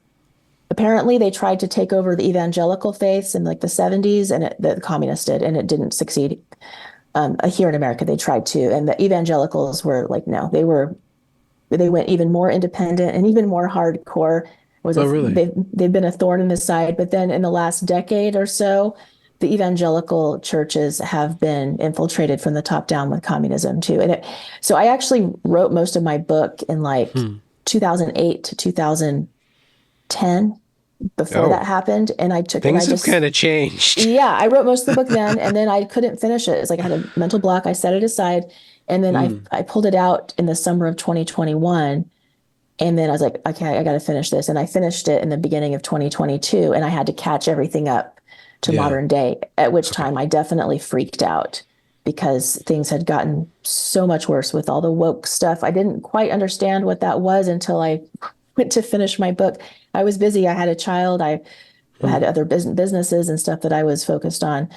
apparently they tried to take over the evangelical faiths in like the 70s, and the communists did, and it didn't succeed. Here in America, they tried to, and the evangelicals were like, no, they went even more independent and even more hardcore. Oh, really? They've been a thorn in the side. But then in the last decade or so, the evangelical churches have been infiltrated from the top down with communism too. So I actually wrote most of my book in like Hmm. 2008 to 2010 before that Oh, happened. And I things have just, kind of changed. yeah, I wrote most of the book then, and then I couldn't finish it. It's like I had a mental block. I set it aside, and then Hmm. I pulled it out in the summer of 2021. And then I was like, okay, I got to finish this. And I finished it in the beginning of 2022, and I had to catch everything up to Yeah. modern day, at which Okay. time I definitely freaked out because things had gotten so much worse with all the woke stuff. I didn't quite understand what that was until I went to finish my book. I was busy. I had a child. I Hmm. had other businesses and stuff that I was focused on.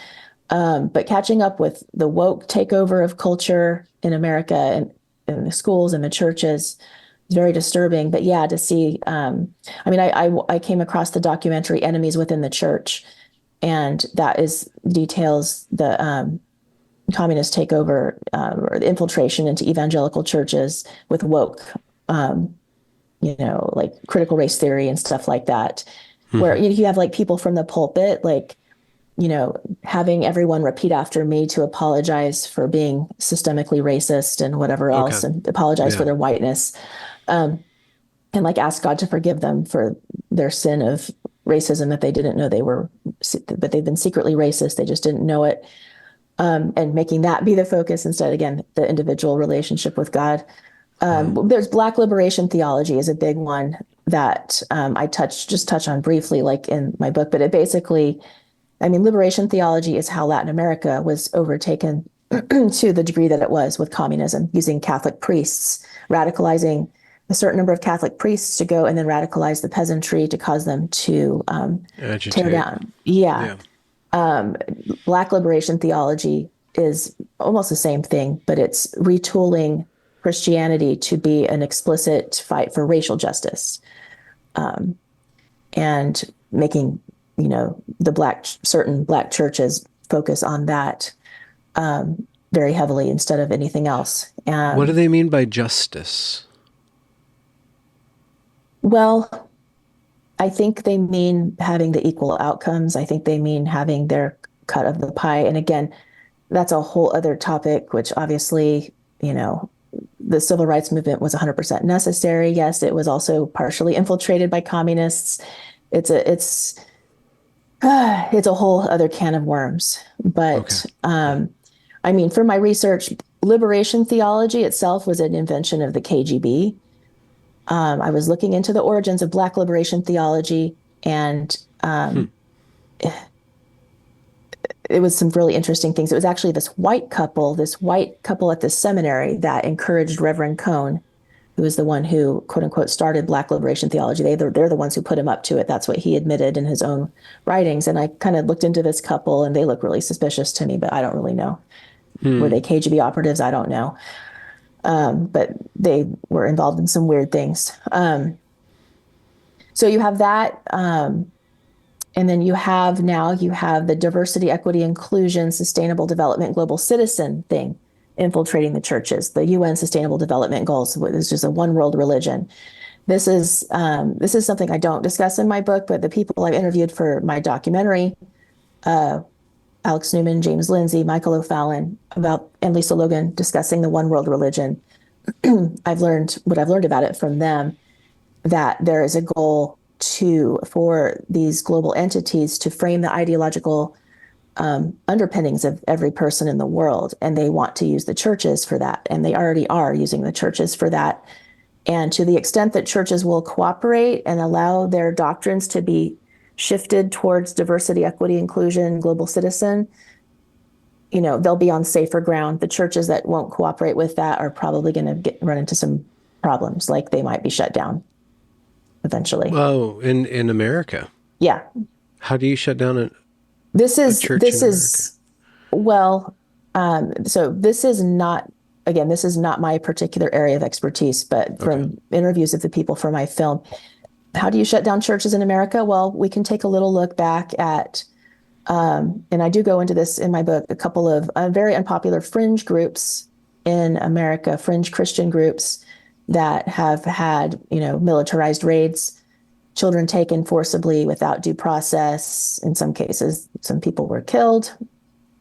But catching up with the woke takeover of culture in America and in the schools and the churches is very disturbing. But yeah, to see, I mean, I came across the documentary Enemies Within the Church, and that is details the communist takeover or the infiltration into evangelical churches with woke, um, like critical race theory and stuff like that, where Hmm. you have like people from the pulpit, like, having everyone repeat after me to apologize for being systemically racist and whatever Okay. else, and apologize for Yeah. their whiteness, um, and like ask God to forgive them for their sin of racism that they didn't know they were but they've been secretly racist. They just didn't know it. And making that be the focus instead, again, the individual relationship with God. There's Black liberation theology is a big one that I touch on briefly, like in my book, but it basically, I mean, liberation theology is how Latin America was overtaken to the degree that it was with communism, using Catholic priests, radicalizing a certain number of Catholic priests to go and then radicalize the peasantry to cause them to tear down. Yeah. Black liberation theology is almost the same thing, but it's retooling Christianity to be an explicit fight for racial justice, and making, the certain Black churches focus on that very heavily instead of anything else. What do they mean by justice? Well, I think they mean having the equal outcomes. I think they mean having their cut of the pie. And again, that's a whole other topic, which obviously, the civil rights movement was 100% necessary. Yes, it was also partially infiltrated by communists. It's a whole other can of worms. But okay. I mean, for my research, liberation theology itself was an invention of the KGB. I was looking into the origins of Black liberation theology, and it was some really interesting things. It was actually this white couple at the seminary that encouraged Reverend Cohn, who was the one who, quote unquote, started Black liberation theology. They're the ones who put him up to it. That's what he admitted in his own writings. And I kind of looked into this couple, and they look really suspicious to me, but I don't really know. Were they KGB operatives? I don't know. But they were involved in some weird things. So you have that. And then you have the diversity, equity, inclusion, sustainable development, global citizen thing infiltrating the churches, the UN Sustainable Development Goals, which is just a one world religion. This is something I don't discuss in my book, but the people I've interviewed for my documentary, Alex Newman, James Lindsay, Michael O'Fallon, and Lisa Logan discussing the one world religion. I've learned about it from them, that there is a goal for these global entities to frame the ideological underpinnings of every person in the world. And they want to use the churches for that. And they already are using the churches for that. And to the extent that churches will cooperate and allow their doctrines to be shifted towards diversity, equity, inclusion, global citizen, they'll be on safer ground. The churches that won't cooperate with that are probably going to run into some problems, like they might be shut down eventually. Oh, in America? Yeah. How do you shut down a church in America? So this is not my particular area of expertise, but from interviews of the people for my film. How do you shut down churches in America? Well, we can take a little look back at, and I do go into this in my book, a couple of very unpopular fringe groups in America, fringe Christian groups that have had, militarized raids, children taken forcibly without due process. In some cases, some people were killed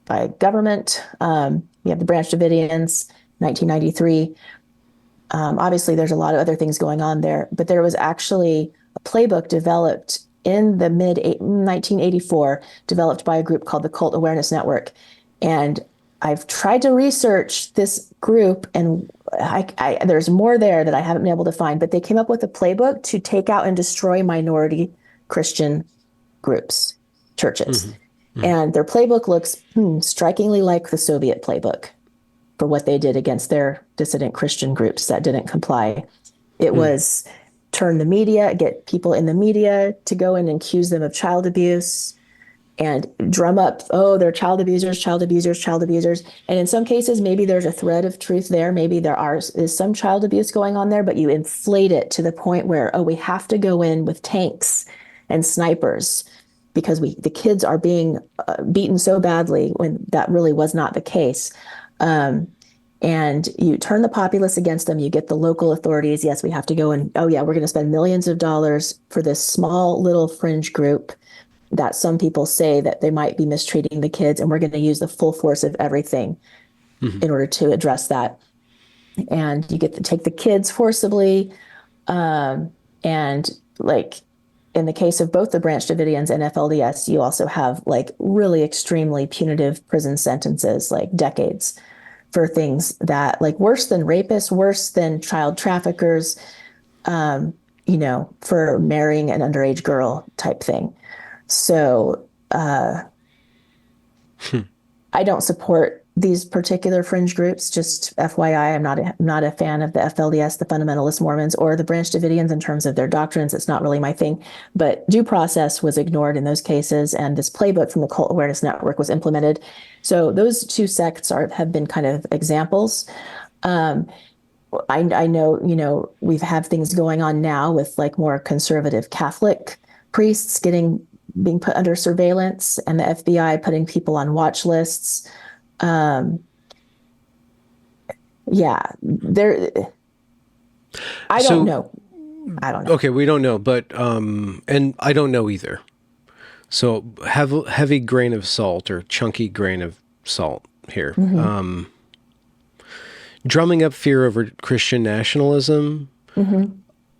by government. You have the Branch Davidians, 1993. Obviously, there's a lot of other things going on there, but there was actually a playbook developed in the mid 1984, developed by a group called the Cult Awareness Network. And I've tried to research this group, and there's more there that I haven't been able to find, but they came up with a playbook to take out and destroy minority Christian groups, churches. Mm-hmm. And their playbook looks strikingly like the Soviet playbook for what they did against their dissident Christian groups that didn't comply. It was turn the media, get people in the media to go in and accuse them of child abuse and drum up, they're child abusers. And in some cases, maybe there's a thread of truth there. Maybe is some child abuse going on there, but you inflate it to the point where, we have to go in with tanks and snipers because the kids are being beaten so badly, when that really was not the case. And you turn the populace against them. You get the local authorities. Yes, we have to go and, we're going to spend millions of dollars for this small little fringe group that some people say that they might be mistreating the kids. And we're going to use the full force of everything in order to address that. And you get to take the kids forcibly. And in the case of both the Branch Davidians and FLDS, you also have like really extremely punitive prison sentences, like decades, for things that like worse than rapists, worse than child traffickers, for marrying an underage girl type thing. So I don't support these particular fringe groups. Just FYI, I'm not a fan of the FLDS, the Fundamentalist Mormons, or the Branch Davidians in terms of their doctrines. It's not really my thing. But due process was ignored in those cases, and this playbook from the Cult Awareness Network was implemented. So those two sects have been kind of examples. I know, we've had things going on now with like more conservative Catholic priests being put under surveillance, and the FBI putting people on watch lists. I don't know. Okay, we don't know, but and I don't know either. So heavy grain of salt or chunky grain of salt here. Mm-hmm. Drumming up fear over Christian nationalism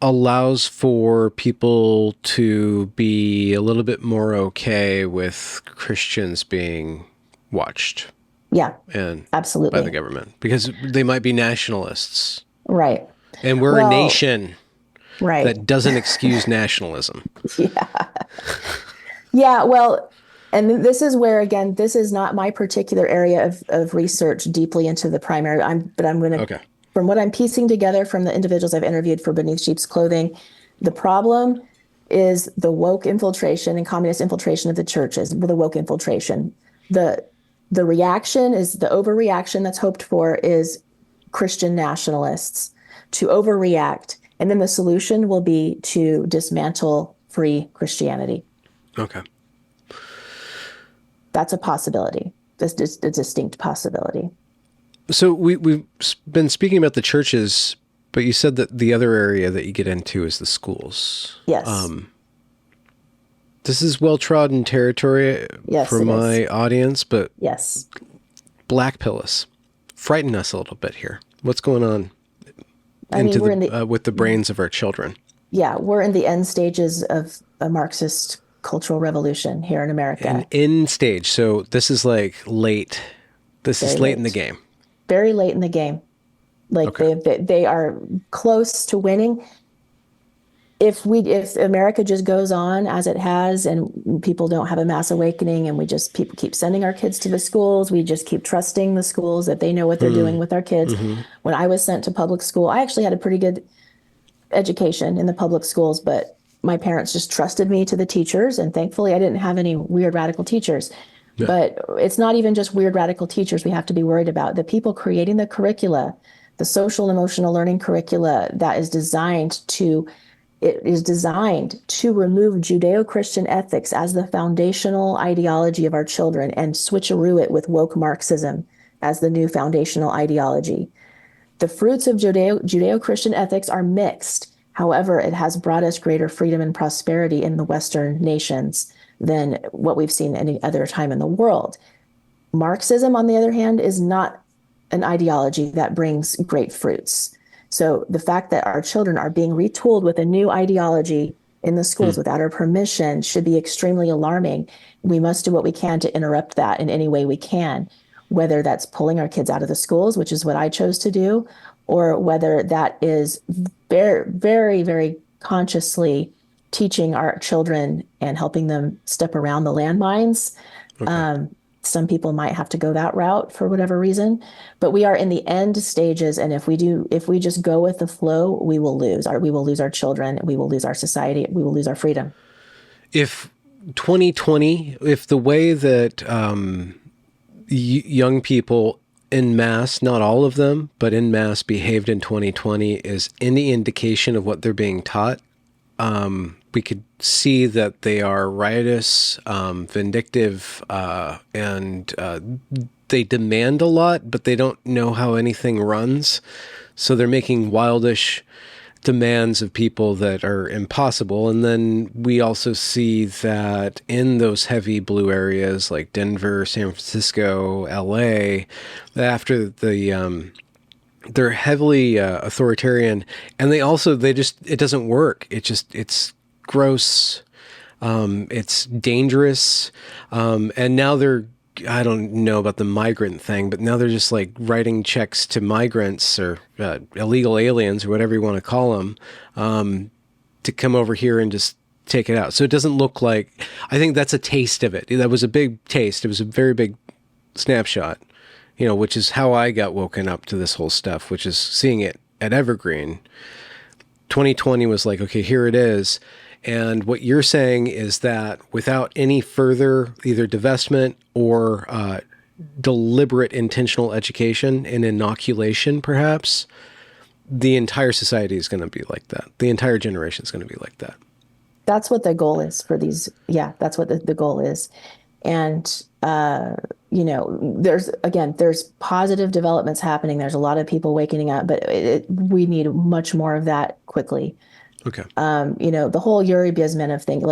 allows for people to be a little bit more okay with Christians being watched. Yeah, and absolutely. by the government, because they might be nationalists. Right. And we're a nation right. that doesn't excuse nationalism. Yeah. Yeah, well, and this is where, again, this is not my particular area of research deeply into the primary. I'm going to, from what I'm piecing together from the individuals I've interviewed for Beneath Sheep's Clothing, the problem is the woke infiltration and communist infiltration of the churches, the woke infiltration. The reaction is the overreaction that's hoped for is Christian nationalists to overreact. And then the solution will be to dismantle free Christianity. Okay. That's a possibility. This is a distinct possibility. So we've been speaking about the churches, but you said that the other area that you get into is the schools. Yes. This is well-trodden territory for my audience, but yes, black pills frighten us a little bit here. What's going on with the brains of our children? Yeah, we're in the end stages of a Marxist cultural revolution here in America. An end stage. So this is like late. This is late in the game. Very late in the game. Like they are close to winning. If America just goes on as it has and people don't have a mass awakening and people keep sending our kids to the schools, we just keep trusting the schools that they know what they're doing with our kids. Mm-hmm. When I was sent to public school, I actually had a pretty good education in the public schools, but my parents just trusted me to the teachers, and thankfully I didn't have any weird radical teachers. Yeah. But it's not even just weird radical teachers we have to be worried about. The people creating the curricula, the social and emotional learning curricula that is designed to remove Judeo-Christian ethics as the foundational ideology of our children and switcheroo it with woke Marxism as the new foundational ideology. The fruits of Judeo-Christian ethics are mixed. However, it has brought us greater freedom and prosperity in the Western nations than what we've seen any other time in the world. Marxism, on the other hand, is not an ideology that brings great fruits. So the fact that our children are being retooled with a new ideology in the schools without our permission should be extremely alarming. We must do what we can to interrupt that in any way we can, whether that's pulling our kids out of the schools, which is what I chose to do, or whether that is very, very, very consciously teaching our children and helping them step around the landmines. Okay. Some people might have to go that route for whatever reason, but we are in the end stages. And if we just go with the flow, we will lose our children. We will lose our society. We will lose our freedom. If 2020, if the way that young people en masse, not all of them, but en masse behaved in 2020 is any indication of what they're being taught, we could see that they are riotous, vindictive, and they demand a lot, but they don't know how anything runs. So they're making wildish demands of people that are impossible. And then we also see that in those heavy blue areas like Denver, San Francisco, LA, after they're heavily authoritarian, and it doesn't work. It's gross. It's dangerous. And now I don't know about the migrant thing, but now they're just like writing checks to migrants or illegal aliens or whatever you want to call them, to come over here and just take it out. So it doesn't look like, I think that's a taste of it. That was a big taste. It was a very big snapshot, which is how I got woken up to this whole stuff, which is seeing it at Evergreen. 2020 was like, okay, here it is. And what you're saying is that without any further either divestment or deliberate intentional education and inoculation, perhaps, the entire society is going to be like that. The entire generation is going to be like that. That's what the goal is for these. Yeah, that's what the goal is. And, there's positive developments happening. There's a lot of people waking up, but we need much more of that quickly. Okay. The whole Yuri Bezmenov thing,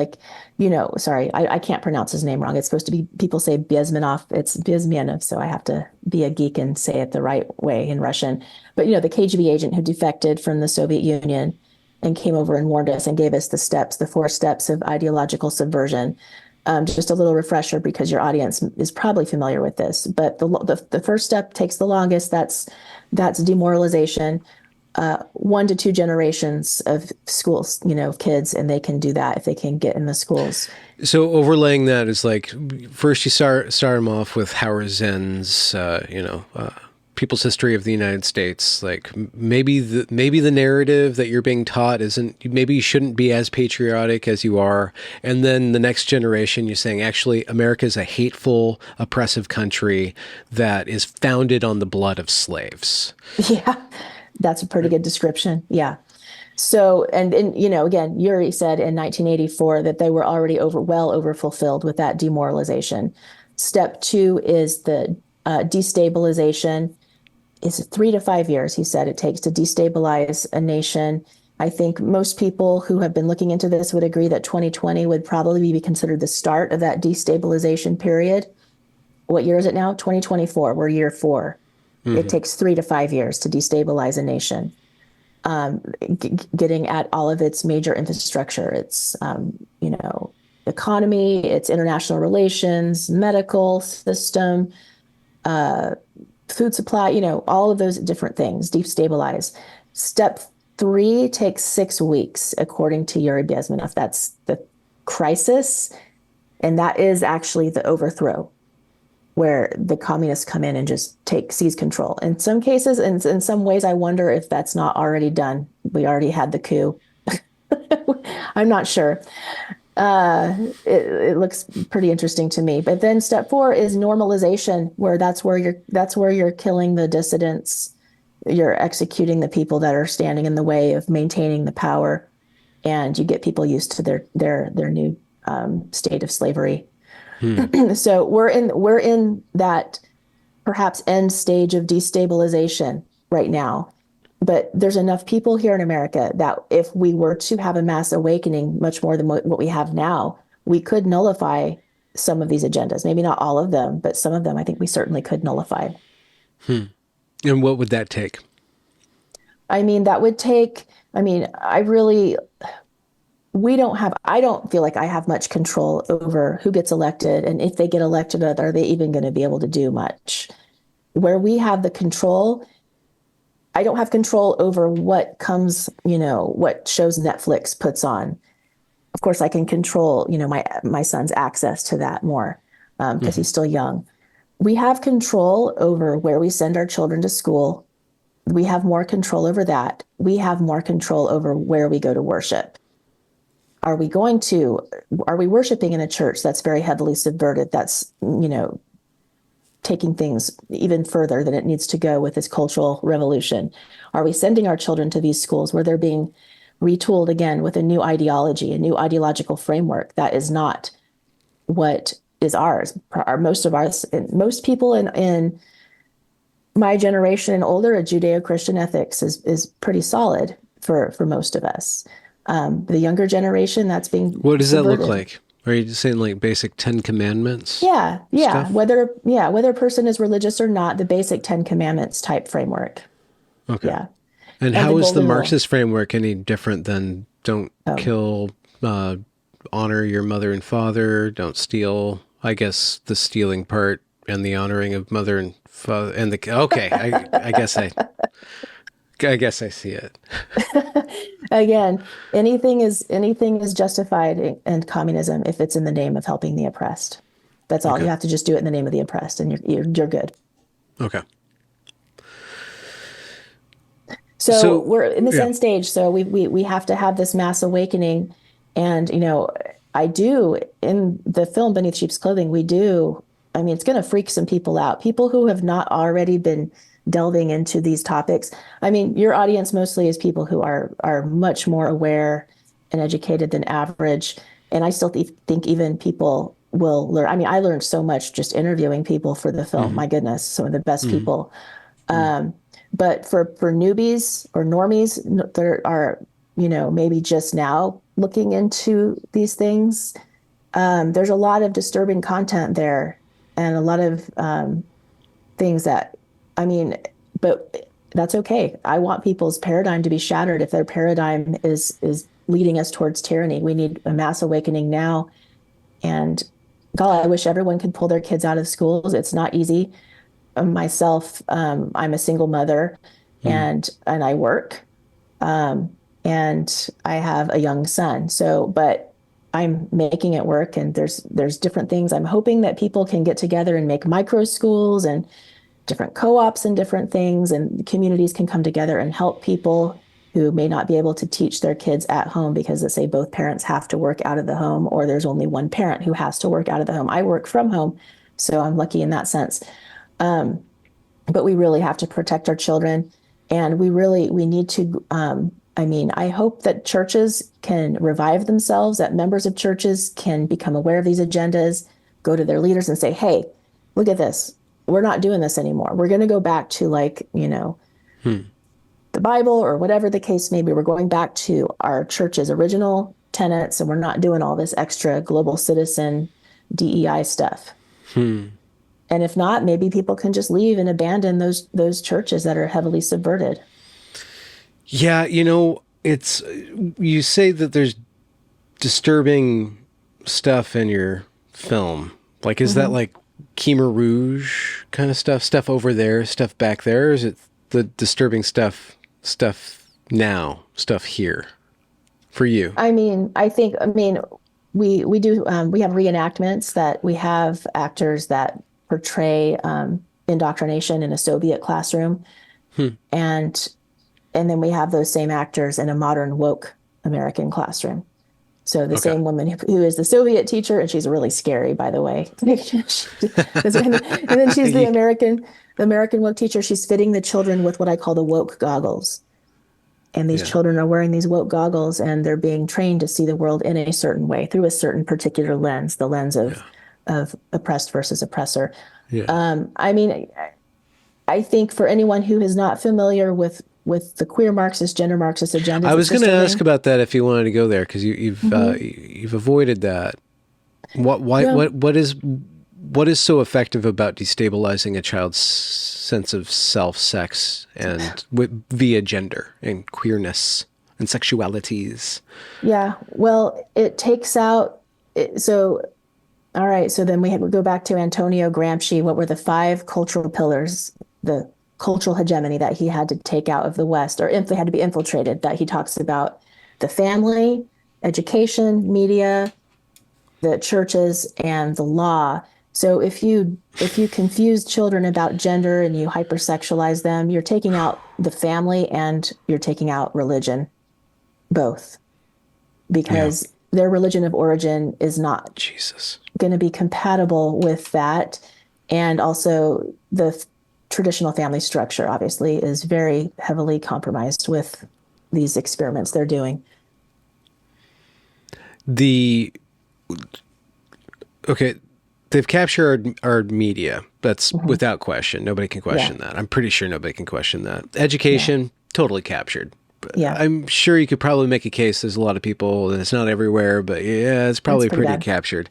sorry, I can't pronounce his name wrong. It's supposed to be, people say Bezmenov, it's Bezmenov, so I have to be a geek and say it the right way in Russian. But, the KGB agent who defected from the Soviet Union and came over and warned us and gave us the 4 steps of ideological subversion. Just a little refresher because your audience is probably familiar with this. But the first step takes the longest. That's demoralization. 1 to 2 generations of schools, of kids, and they can do that if they can get in the schools. So overlaying that is like, first you start them off with Howard Zinn's, People's History of the United States. Like maybe the narrative that you're being taught maybe you shouldn't be as patriotic as you are. And then the next generation, you're saying, actually, America is a hateful, oppressive country that is founded on the blood of slaves. Yeah. That's a pretty good description. Yeah. So, and again, Yuri said in 1984 that they were already over fulfilled with that demoralization. Step 2 is the destabilization. It's 3 to 5 years, he said, it takes to destabilize a nation. I think most people who have been looking into this would agree that 2020 would probably be considered the start of that destabilization period. What year is it now? 2024. We're year 4. Mm-hmm. It takes 3 to 5 years to destabilize a nation, getting at all of its major infrastructure, its, economy, its international relations, medical system, food supply, all of those different things, destabilize. Step 3 takes 6 weeks, according to Yuri Bezmenov. That's the crisis, and that is actually the overthrow, where the communists come in and just seize control. In some cases, and in some ways, I wonder if that's not already done. We already had the coup. I'm not sure. It looks pretty interesting to me. But then step 4 is normalization, where that's where you're killing the dissidents. You're executing the people that are standing in the way of maintaining the power, and you get people used to their new state of slavery. So we're in that perhaps end stage of destabilization right now. But there's enough people here in America that if we were to have a mass awakening, much more than what we have now, we could nullify some of these agendas. Maybe not all of them, but some of them I think we certainly could nullify. And what would that take? I mean, that would take, I don't feel like I have much control over who gets elected, and if they get elected, are they even going to be able to do much? Where we have the control, I don't have control over what comes, what shows Netflix puts on. Of course, I can control, my son's access to that more because he's still young. We have control over where we send our children to school. We have more control over that. We have more control over where we go to worship. Are we worshiping in a church that's very heavily subverted, that's, taking things even further than it needs to go with this cultural revolution? Are we sending our children to these schools where they're being retooled again with a new ideology, a new ideological framework that is not what is ours? Most people in my generation and older, a Judeo-Christian ethics is pretty solid for most of us. The younger generation, that's being What does subverted. That look like? Are you just saying like basic 10 Commandments? Yeah. Stuff? Whether a person is religious or not, the basic 10 Commandments type framework. Okay. Yeah. And how is the Marxist framework any different than don't kill honor your mother and father, don't steal. I guess the stealing part and the honoring of mother and father and okay, I guess I see it. Again, anything is justified in communism if it's in the name of helping the oppressed. That's all. Okay. You have to just do it in the name of the oppressed, and you're good. Okay. So we're in this yeah. end stage. So we have to have this mass awakening, and I do in the film Beneath Sheep's Clothing. We do. I mean, it's going to freak some people out. People who have not already been delving into these topics. I mean, your audience mostly is people who are much more aware and educated than average. And I still think even people will learn. I mean, I learned so much just interviewing people for the film. My goodness, some of the best people. But for newbies or normies that are, maybe just now looking into these things, there's a lot of disturbing content there and a lot of things that, but that's okay. I want people's paradigm to be shattered. If their paradigm is leading us towards tyranny, we need a mass awakening now. And God, I wish everyone could pull their kids out of schools. It's not easy. Myself, I'm a single mother, and I work, and I have a young son. So, but I'm making it work, and there's different things. I'm hoping that people can get together and make micro schools and different co-ops and different things, and communities can come together and help people who may not be able to teach their kids at home because, let's say, both parents have to work out of the home, or there's only one parent who has to work out of the home. I work from home, so I'm lucky in that sense. But we really have to protect our children, and we need to, I hope that churches can revive themselves, that members of churches can become aware of these agendas, go to their leaders and say, hey, look at this. We're not doing this anymore. We're going to go back to the Bible or whatever the case may be. We're going back to our church's original tenets, and we're not doing all this extra global citizen DEI stuff. And if not, maybe people can just leave and abandon those churches that are heavily subverted. Yeah, it's, you say that there's disturbing stuff in your film. Like, is that like Khmer Rouge kind of stuff over there, stuff back there? Or is it the disturbing stuff now, stuff here for you? I mean, we do, we have reenactments that we have actors that portray indoctrination in a Soviet classroom. And then we have those same actors in a modern woke American classroom. So the same woman who is the Soviet teacher, and she's really scary, by the way. And then she's the American woke teacher. She's fitting the children with what I call the woke goggles. And these children are wearing these woke goggles, and they're being trained to see the world in a certain way through a certain particular lens, the lens of oppressed versus oppressor. I think for anyone who is not familiar with the queer Marxist, gender Marxist agenda, I was going to ask about that if you wanted to go there, because you've avoided that. What is so effective about destabilizing a child's sense of self, sex, and via gender and queerness and sexualities? Yeah, well, it takes out. All right, so then we go back to Antonio Gramsci. What were the 5 cultural pillars, the cultural hegemony that he had to take out of the West, or if they had to be infiltrated, that he talks about: the family, education, media, the churches, and the law. So if you confuse children about gender and you hypersexualize them, you're taking out the family and you're taking out religion, both, because their religion of origin is not going to be compatible with that. And also the traditional family structure, obviously, is very heavily compromised with these experiments they're doing. They've captured our media. That's without question. Nobody can question that. I'm pretty sure nobody can question that. Education, totally captured. Yeah. I'm sure you could probably make a case. There's a lot of people, and it's not everywhere, but yeah, it's probably pretty pretty bad. captured.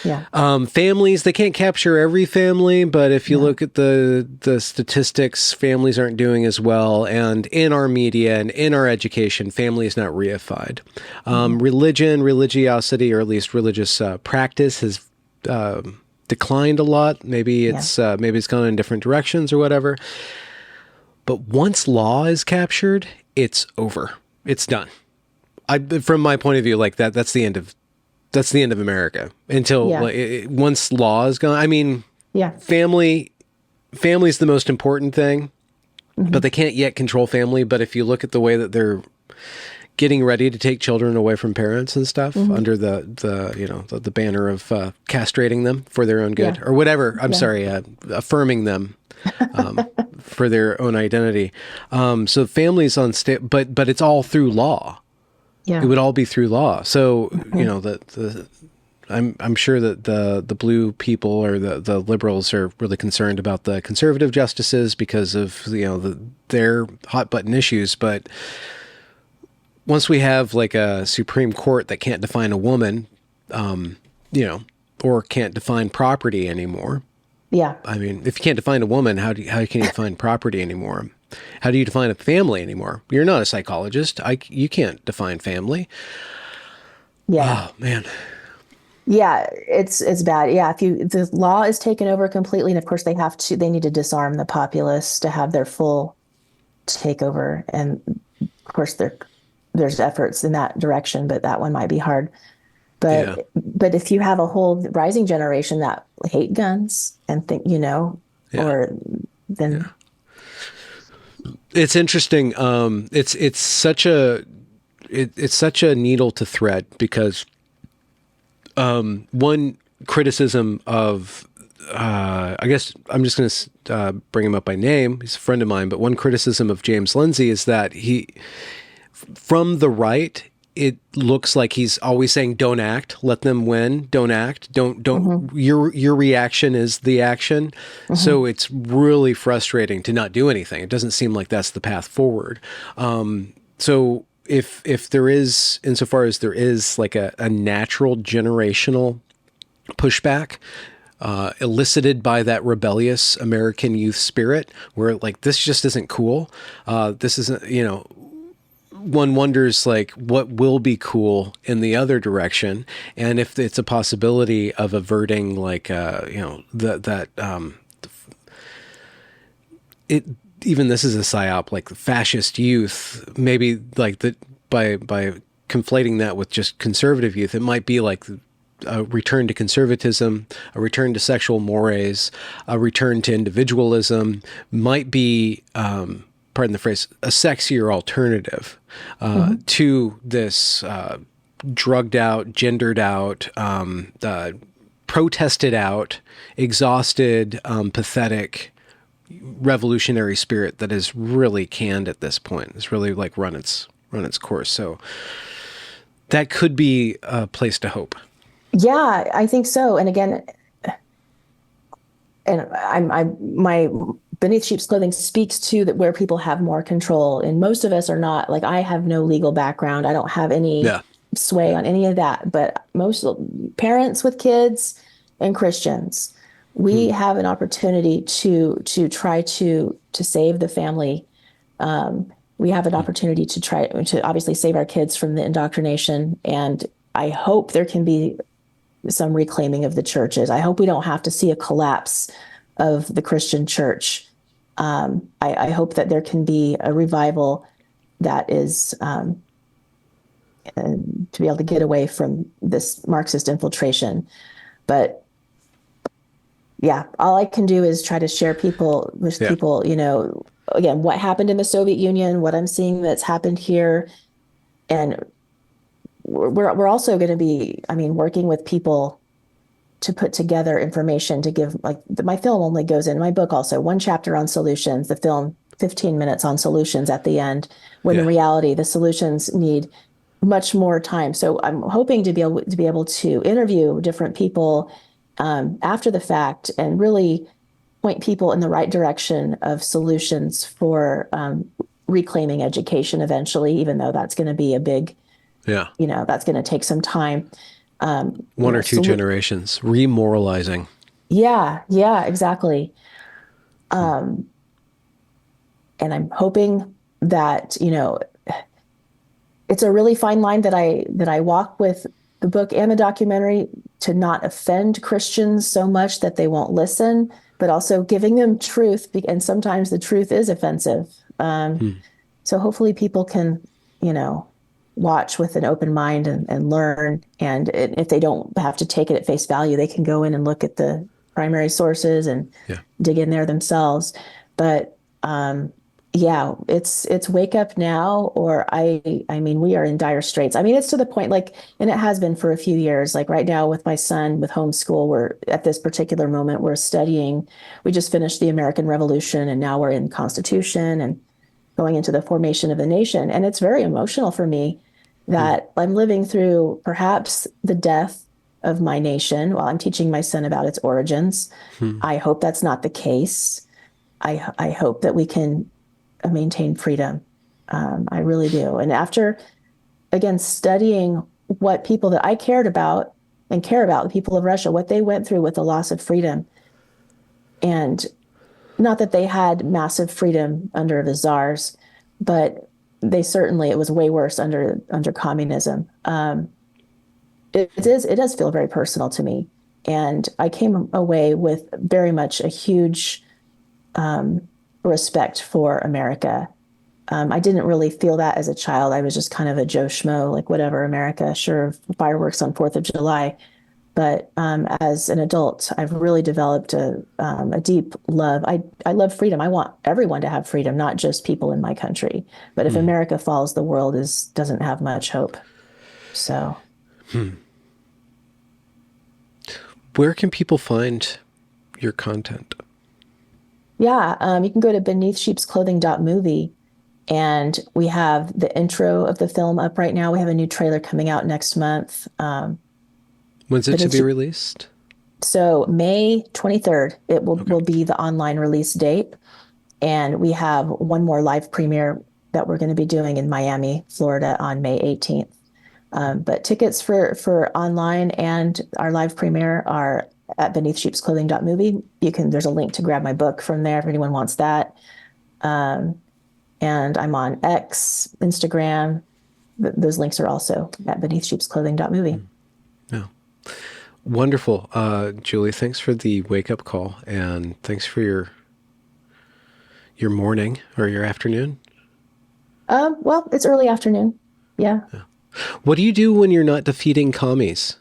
Yeah. Families, they can't capture every family, but if you No. look at the statistics, families aren't doing as well. And in our media and in our education, family is not reified. Mhm. Religiosity, or at least religious practice has declined a lot. Maybe Yeah. it's gone in different directions or whatever. But once law is captured, it's over. It's done. From my point of view, like that's the end of America until Yeah. like, once law is gone. I mean, Yeah. family's the most important thing, but Mhm. they can't yet control family. But if you look at the way that they're getting ready to take children away from parents and stuff Mhm. under the banner of castrating them for their own good Yeah. or whatever. I'm Yeah. sorry, affirming them for their own identity. So families but it's all through law. It Yeah. would all be through law. So Mhm. I'm sure that the blue people or the liberals are really concerned about the conservative justices because of their hot button issues. But once we have like a Supreme Court that can't define a woman, or can't define property anymore. Yeah. I mean, if you can't define a woman, how can you define property anymore? How do you define a family anymore? You're not a psychologist. You can't define family. Yeah. Oh man. Yeah. It's bad. Yeah. If the law is taken over completely, and of course they need to disarm the populace to have their full takeover. And of course there's efforts in that direction, but that one might be hard. Yeah. But if you have a whole rising generation that hate guns and think, Yeah. or then It's interesting. It's such a needle to thread because one criticism of I guess I'm just going to bring him up by name. He's a friend of mine, but one criticism of James Lindsay is that from the right, it looks like he's always saying, "Don't act, let them win. Don't act, don't." mhm, Your reaction is the action. mhm. So it's really frustrating to not do anything. It doesn't seem like that's the path forward. So if there is, insofar as there is like a natural generational pushback elicited by that rebellious American youth spirit, where like this just isn't cool. This isn't, one wonders like what will be cool in the other direction, and if it's a possibility of averting like it even this is a psyop, like the fascist youth, maybe like that by conflating that with just conservative youth, it might be like a return to conservatism, a return to sexual mores, a return to individualism, might be, pardon the phrase, a sexier alternative Mhm. to this drugged out, gendered out, protested out, exhausted, pathetic revolutionary spirit that is really canned at this point. It's really like run its course. So that could be a place to hope. Yeah, I think so. And again, and my Beneath Sheep's Clothing speaks to that where people have more control, and most of us are not. Like, I have no legal background. I don't have any Yeah. sway on any of that. But most parents with kids and Christians, we Hmm. have an opportunity to try to save the family. We have an opportunity to try to obviously save our kids from the indoctrination, and I hope there can be some reclaiming of the churches. I hope we don't have to see a collapse of the Christian church. I hope that there can be a revival that is to be able to get away from this Marxist infiltration. But yeah, all I can do is try to share with Yeah. people, again, what happened in the Soviet Union, what I'm seeing that's happened here. And we're also going to be, working with people to put together information to give, like my film only goes in, my book also, one chapter on solutions, the film 15 minutes on solutions at the end, when in Yeah. reality the solutions need much more time. So I'm hoping to be able to interview different people after the fact and really point people in the right direction of solutions for reclaiming education eventually, even though that's going to be a big, Yeah. that's going to take some time. One or two generations, remoralizing. Yeah, exactly. And I'm hoping that, it's a really fine line that I walk with the book and the documentary, to not offend Christians so much that they won't listen, but also giving them truth, and sometimes the truth is offensive. So hopefully people can, watch with an open mind and learn. And if they don't have to take it at face value, they can go in and look at the primary sources and dig in there themselves. But yeah, it's wake up now, or I mean, we are in dire straits. I mean, it's to the point, like, and it has been for a few years, like right now with my son, with homeschool, we're at this particular moment, we're studying, we just finished the American Revolution, and now we're in Constitution and going into the formation of the nation. And it's very emotional for me that I'm living through perhaps the death of my nation while I'm teaching my son about its origins. I hope that's not the case. I hope that we can maintain freedom. I really do. And after, again, studying what people that I cared about and care about, the people of Russia, what they went through with the loss of freedom, and not that they had massive freedom under the czars, but it was way worse under communism. It does feel very personal to me. And I came away with very much a huge respect for America. I didn't really feel that as a child. I was just kind of a Joe Schmo, like whatever, America, sure, fireworks on 4th of July. But as an adult, I've really developed a deep love. I love freedom. I want everyone to have freedom, not just people in my country. But if America falls, the world doesn't have much hope. So, where can people find your content? Yeah, you can go to beneathsheepsclothing.movie, and we have the intro of the film up right now. We have a new trailer coming out next month. When's it to be released? So May 23rd, it will be the online release date. And we have one more live premiere that we're going to be doing in Miami, Florida on May 18th. But tickets for online and our live premiere are at beneathsheepsclothing.movie. There's a link to grab my book from there if anyone wants that. And I'm on X, Instagram. Those links are also at beneathsheepsclothing.movie. Yeah. Wonderful. Julie, thanks for the wake-up call, and thanks for your morning or your afternoon. Well, it's early afternoon. Yeah. What do you do when you're not defeating commies?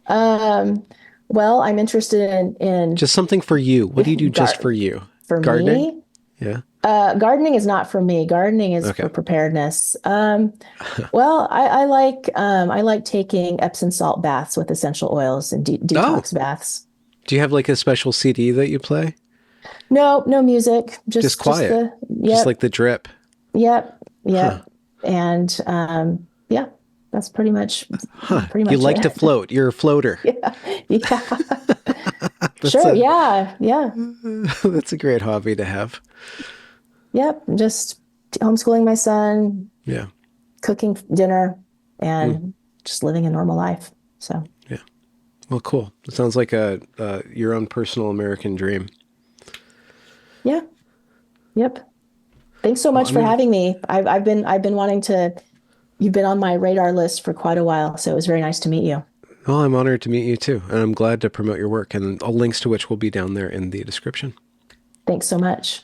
Well, I'm interested in just something for you. What do you do just for you? For gardening? Me? Yeah. Gardening is not for me. Gardening is for preparedness. Well, I like taking Epsom salt baths with essential oils and detox baths. Do you have like a special CD that you play? No music. Just quiet. Just like the drip. Yep. Huh. And yeah, that's pretty much. Pretty much. You like to float. You're a floater. Yeah. Sure. Yeah. That's a great hobby to have. Yep. Just homeschooling my son. Yeah. Cooking dinner and just living a normal life. So. Yeah. Well, cool. It sounds like your own personal American dream. Yeah. Yep. Thanks so much for having me. I've been wanting to. You've been on my radar list for quite a while, so it was very nice to meet you. Well, I'm honored to meet you too, and I'm glad to promote your work, and all links to which will be down there in the description. Thanks so much.